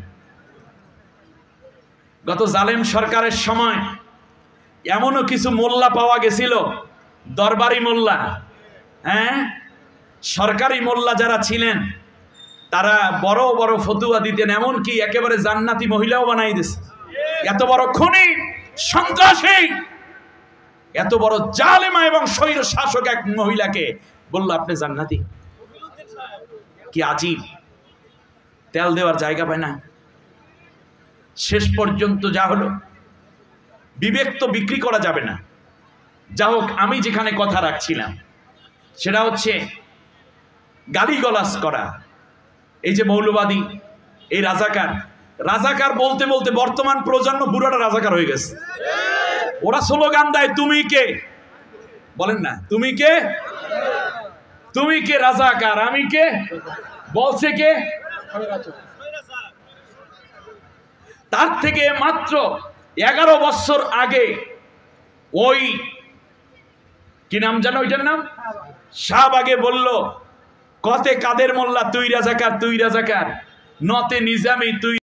গত জালেম সরকারের সময় এমনও কিছু মোল্লা পাওয়া গেছিল, দরবারি মোল্লা, হ্যাঁ, সরকারি মোল্লা যারা ছিলেন তারা বড় বড় ফতুয়া দিতেন, এমনকি একেবারে জান্নাতি মহিলাও বানাই দিয়েছে। এত বড় খুনি, সন্ত্রাসী, এত বড় জালেমা এবং স্বৈর শাসক এক মহিলাকে বলল আপনি জান্নাতি, কি আজীব। তেল দেওয়ার জায়গা পায় না। শেষ পর্যন্ত যা হলো, বিবেক তো বিক্রি করা যাবে না। যা হোক, আমি যেখানে কথা রাখছিলাম সেটা হচ্ছে গালিগালাজ করা। এই যে মৌলবাদী, এই রাজাকার, রাজাকার বলতে বলতে বর্তমান প্রজন্ম পুরোটা রাজাকার হয়ে গেছে। ওরা স্লোগান দেয়, তুমি কে? বলেন না, তুমি কে? তুমি কে রাজাকার, আমি কে? বলছে কে? তার থেকে মাত্র 11 বছর আগে ওই কি নাম জানো, ওইটার নাম শাহবাগে বলল, কতে কাদের মোল্লা তুই রাজাকার, তুই রাজাকার, নতে নিজামি তুই